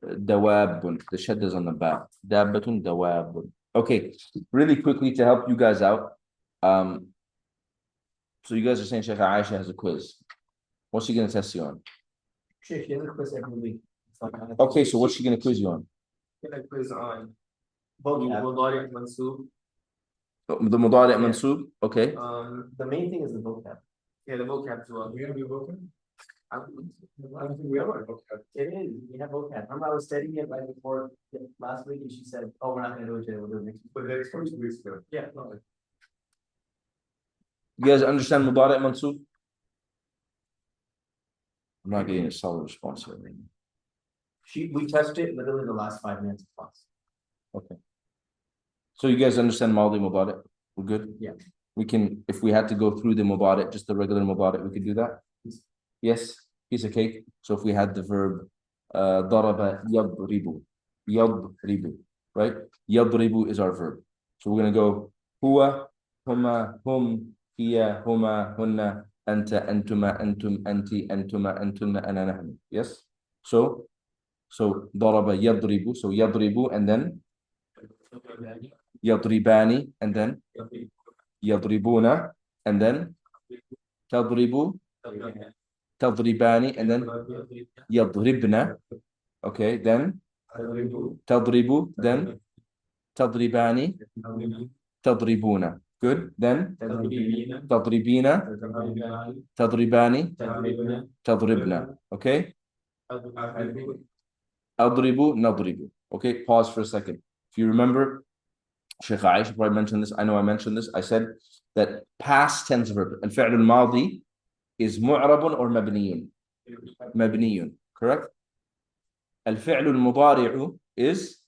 Dawabun. The shadda is on the ba. Dabbatun. Dawabun. Okay. Really quickly to help you guys out. So you guys are saying Sheikh Aisha has a quiz. What's she going to test you on? Sheikh, she has a quiz every week. Okay, so what's she going to quiz you on? Get a quiz on Mudari' Mansub. The Mudari' Mansub, okay. The main thing is the vocab. Yeah, the vocab as well. We have your vocab? I don't think we have our vocab. It is. We have vocab. Remember, I was studying it right before last week, and she said, "Oh, we're not going to do it today. We'll do it next week." But that's from 2 weeks ago. Yeah. No. You guys understand Mudari' Mansub? I'm not getting a solid response here. We touched it literally the last 5 minutes of class. Okay. So you guys understand Madi Mudari'? We're good? Yeah. We can, if we had to go through the Mudari', just the regular Mudari', we could do that? Yes? Piece of cake. So if we had the verb daraba yadribu. Yadribu. Right? Yadribu is our verb. So we're going to go huwa, huma, hum, hiya, huma, hunna, anta, antuma, antum, anti, antuma, antunna, ana, nahnu. Yes? So daraba yadribu. So yadribu and then yadribani and then yadribuna and then tadribu, tadribani and then yadribna. Okay, then tadribu, then tadribani, tadribuna. Good. Then tadribina, tadribani, tadribna. Okay. Adribu, nadribu. Okay, pause for a second. If you remember, Sheikh Aisha probably mentioned this. I know I mentioned this. I said that past tense verb, al-fi'l al-madi, is mu'rabun or mabniyun? Mabniyun, correct? Al-fi'l al-mudari'u is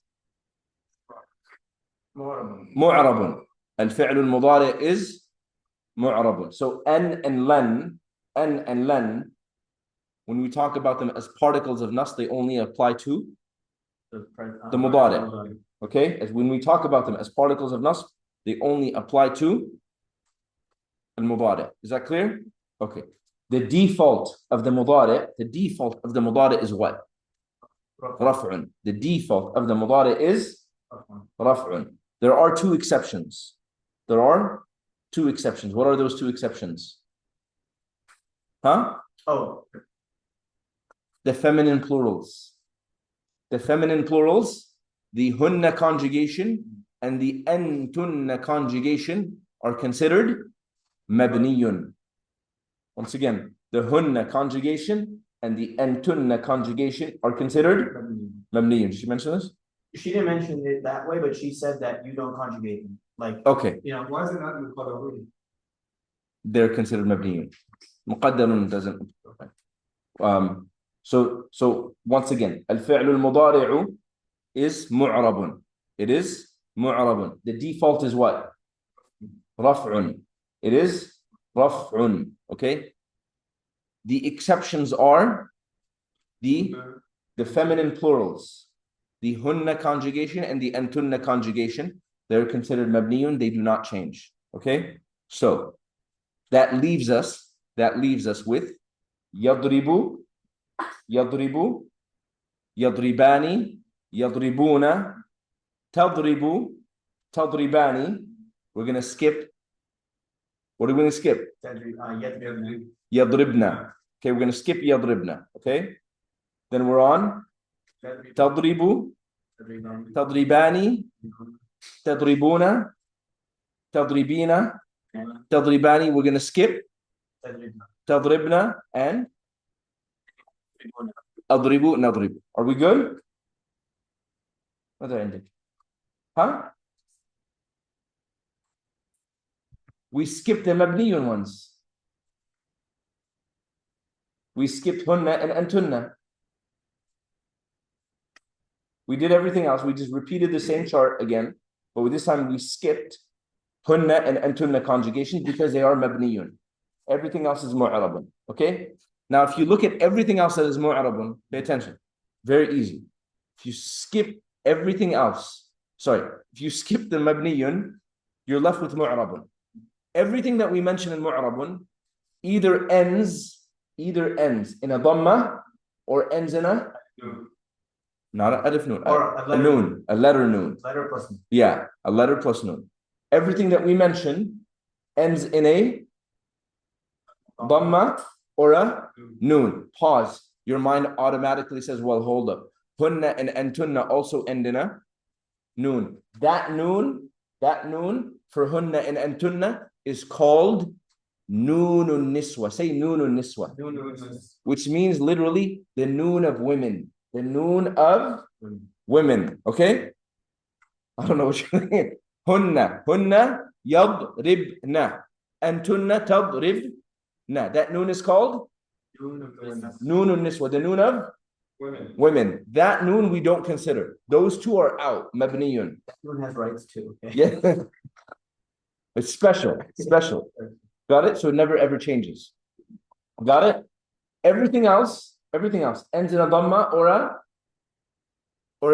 mu'rabun. Al-fi'l al-mudari' is mu'rabun. So an and len, when we talk about them as particles of nas, they only apply to the mudari'. Okay, as when we talk about them as particles of nas, they only apply to al-mudari'. Is that clear? Okay. The default of the mudari' is what? Raf'un. The default of the mudari' is raf'un. There are 2 exceptions. What are those 2 exceptions? The feminine plurals. The hunna conjugation and the antunna conjugation are considered mabniyun. Once again, the hunna conjugation and the antunna conjugation are considered mabniyun. Did she mention this? She didn't mention it that way, but she said that you don't conjugate them. Like, Okay, you know, Why is it not in the Qadar? they're considered مبنيون. مقدر doesn't. So once again, الفعل المضارع is معرب. It is معرب. The default is what? رفع. It is رفع. Okay. The exceptions are the feminine plurals, the hunna conjugation and the antunna conjugation. They're considered mabniyun. They do not change. Okay. So that leaves us with yadribu, yadribu, yadribani, yadribuna, tadribu, tadribani. We're going to skip. What are we going to skip? Yadribna. Okay, we're going to skip yadribna. Okay. Then we're on tadribu, tadribani, tadribuna, tadribina, tadribani. We're going to skip tadribna and adribu, nadribu. Are we good? ماذا عندك؟ Huh? We skipped the mabniyun ones. We skipped hunna and antunna. We did everything else. We just repeated the same chart again, but this time we skipped hunna and antunna conjugation because they are mabniyun. Everything else is mu'arabun. Okay? Now, if you look at everything else that is mu'arabun, pay attention. Very easy. If you skip everything else, if you skip the mabniyun, you're left with mu'arabun. Everything that we mention in mu'arabun either ends in a dhamma or ends in a not an alif noon, a noon, a letter noon. Letter plus noon. Yeah, a letter plus noon. Everything that we mention ends in a dhamma or a noon. Pause. Your mind automatically says, well, hold up. Hunna and antunna also end in a noon. That noon for hunna and antunna is called noonun niswa. Say noonun niswa. Which means literally the noon of women. The noon of women. Okay? I don't know what you're thinking. Hunna yadribna. Antunna tadribna. That noon is called noonun niswa. The noon of women. That noon we don't consider. Those two are out. Mabniyun. That noon has rights too. Okay? Yeah. It's special. Got it? So it never ever changes. Got it? Everything else ends in a dhamma or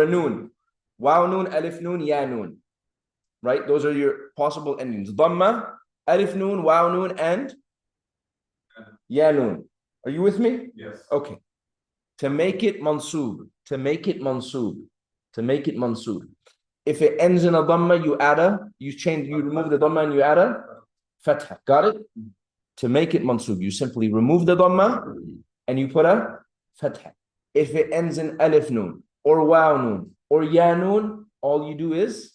a noon. Waw noon, alif noon, ya noon. Right? Those are your possible endings. Dhamma, alif noon, waw noon, and ya noon. Are you with me? Yes. Okay. To make it mansub. If it ends in a dhamma, you remove the dhamma and you add a fatha. Got it? To make it mansub, you simply remove the dhamma and you put a fatha. If it ends in alif noon or waw noon or ya noon, all you do is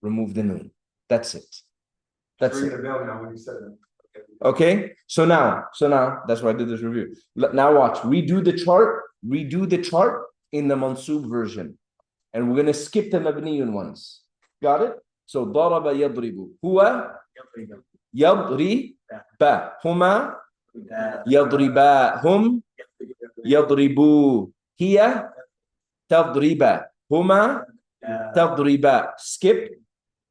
remove the noon. That's it. Ringing a bell now when you said that. Okay. So now that's why I did this review. Now watch. Redo the chart in the mansub version. And we're going to skip the mabniyun ones. Got it? So daraba yadribu. Huwa yadriba. Huma yadriba. Hum yadribu. Hiya tadriba. Huma tadriba. Skip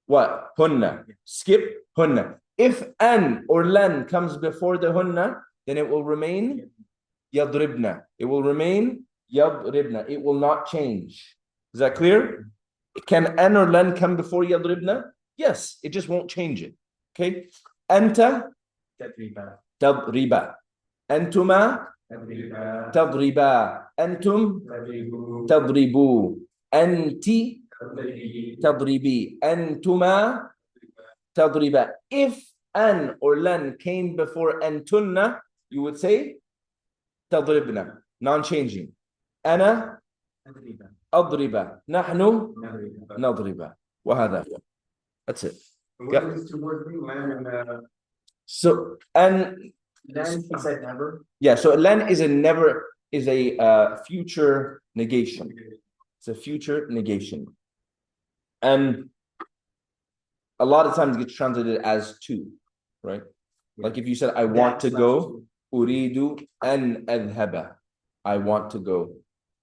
what? Hunna. Skip hunna. If an or lan comes before the hunna, then it will remain yadribna. It will remain yadribna. It will not change. Is that clear? Can an or lan come before yadribna? Yes, it just won't change it. Okay. Anta tadriba. Antuma tadriba. Antum tadribu. Anti tadribi. Antuma tadriba. If an or lan came before antunna, you would say tadribna. Non-changing. Ana أضرب نحن نضرب وهذا. That's it. What are these two words mean? Lan and So and then he said never. Yeah, so lan is a future negation. It's a future negation. And a lot of times it gets translated as to, right? Like if you said, I want to go, uridu an adhaba. I want to go,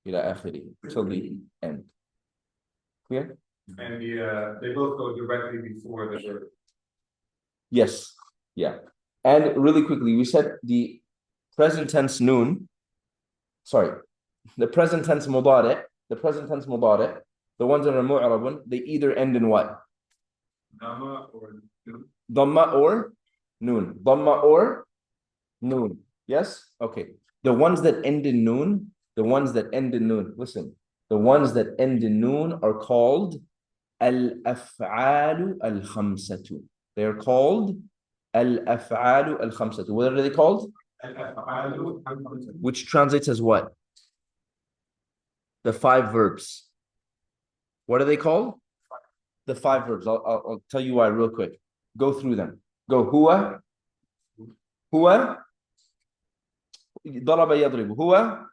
ila akhiri, till the end. Clear? And they both go directly before the verb. Yes. Yeah. And really quickly, we said the present tense noon, sorry, the present tense mudari, the ones that are mu'rabun, they either end in what? Dhamma or noon. Dhamma or noon. Dhamma or noon. Yes? Okay. The ones that end in noon, listen, the ones that end in noon are called al-af'alu al-khamsatu. They are called al-af'alu al-khamsatu. What are they called? Which translates as what? The 5 verbs. What are they called? The 5 verbs. I'll tell you why real quick. Go through them. Go. Huwa. ضرب يضرب. هو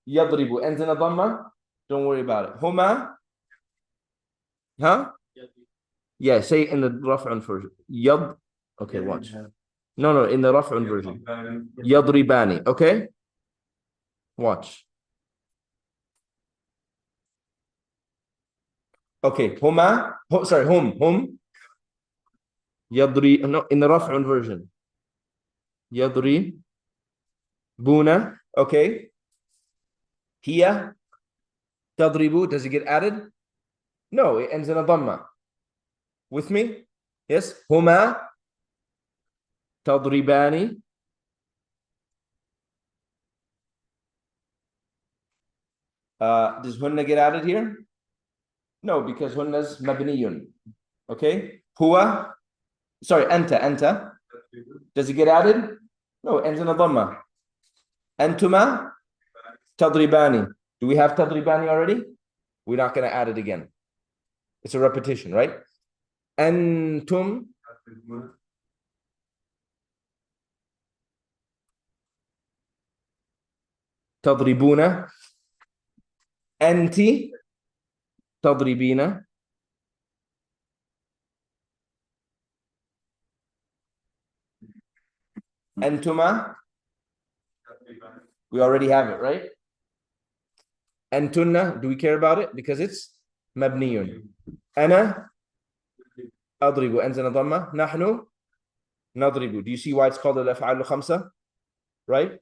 يضرب. Ends in a dhamma. Don't worry about it. Huma. Huh? Yeah, say it in the raf'un version. Yad. Okay, watch. No, in the raf'un version. Yadribani. Okay? Watch. Okay, huma. Hum. Yadri. No, in the raf'un version. Yadri. Buna. Okay. Hiya. Tadribu. Does it get added? No, it ends in a dhamma. With me? Yes. Huma. Tadribani. Does hunna get added here? No, because hunna's mabniyun. Okay. Huwa. Sorry, anta. Does it get added? No, it ends in a dhamma. Antuma. Tadribani. Do we have tadribani already? We're not going to add it again. It's a repetition, right? Antum. Tadribuna. Anti. Tadribina. Antuma. We already have it, right? Antunna, do we care about it? Because it's mabniyun. Ana adribu. Ends in a dhamma. Nahnu nadribu. Do you see why it's called al-af'al al-khamsa? Right?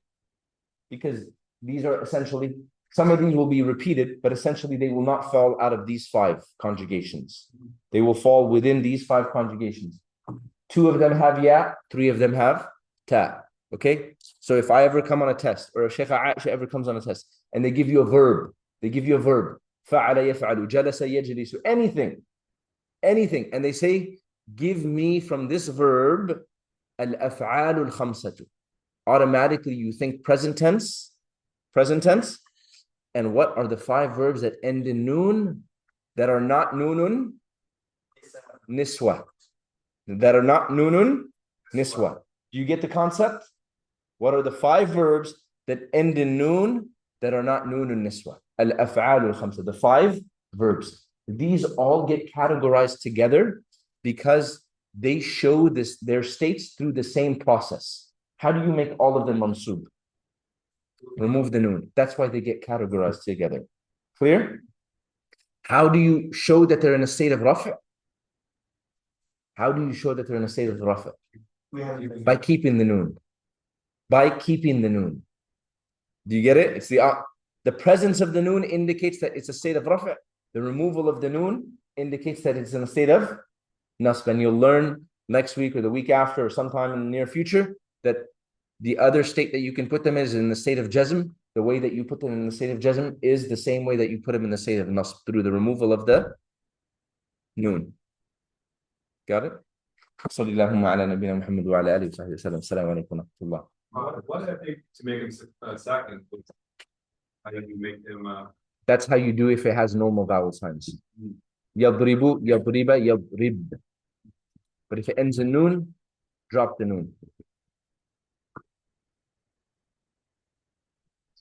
Because these are essentially, some of these will be repeated, but essentially they will not fall out of these 5 conjugations. They will fall within these 5 conjugations. 2 of them have ya, 3 of them have ta. Okay? So if I ever come on a test, or if Shaykh Aisha ever comes on a test, and they give you a verb, فَعَلَ يَفْعَلُ جَلَسَ يَجْلِسُ, anything, and they say, give me from this verb al-af'al al-khamsatu. Automatically you think present tense, and what are the 5 verbs that end in noon, that are not noonun niswa? That are not noonun niswa. Do you get the concept? What are the 5 verbs that end in noon that are not noonun niswa? Al-af'al al-khamsa, the 5 verbs. These all get categorized together because they show their states through the same process. How do you make all of them mansub? Remove the noon. That's why they get categorized together. Clear? How do you show that they're in a state of rafa'? How do you show that they're in a state of rafa'? By keeping the noon. Do you get it? It's the presence of the noon indicates that it's a state of rafa'. The removal of the noon indicates that it's in a state of nasb. And you'll learn next week or the week after or sometime in the near future that the other state that you can put them is in the state of jazm. The way that you put them in the state of jazm is the same way that you put them in the state of nasb, through the removal of the noon. Got it? صلى اللهم على نبينا محمد وعلى آله وصحبه وسلم. السلام عليكم ورحمة الله. What did I take to make him second? How did you make him? That's how you do if it has normal vowel signs. Yadribu, yadriba, yadrib. But if it ends in noon, drop the noon.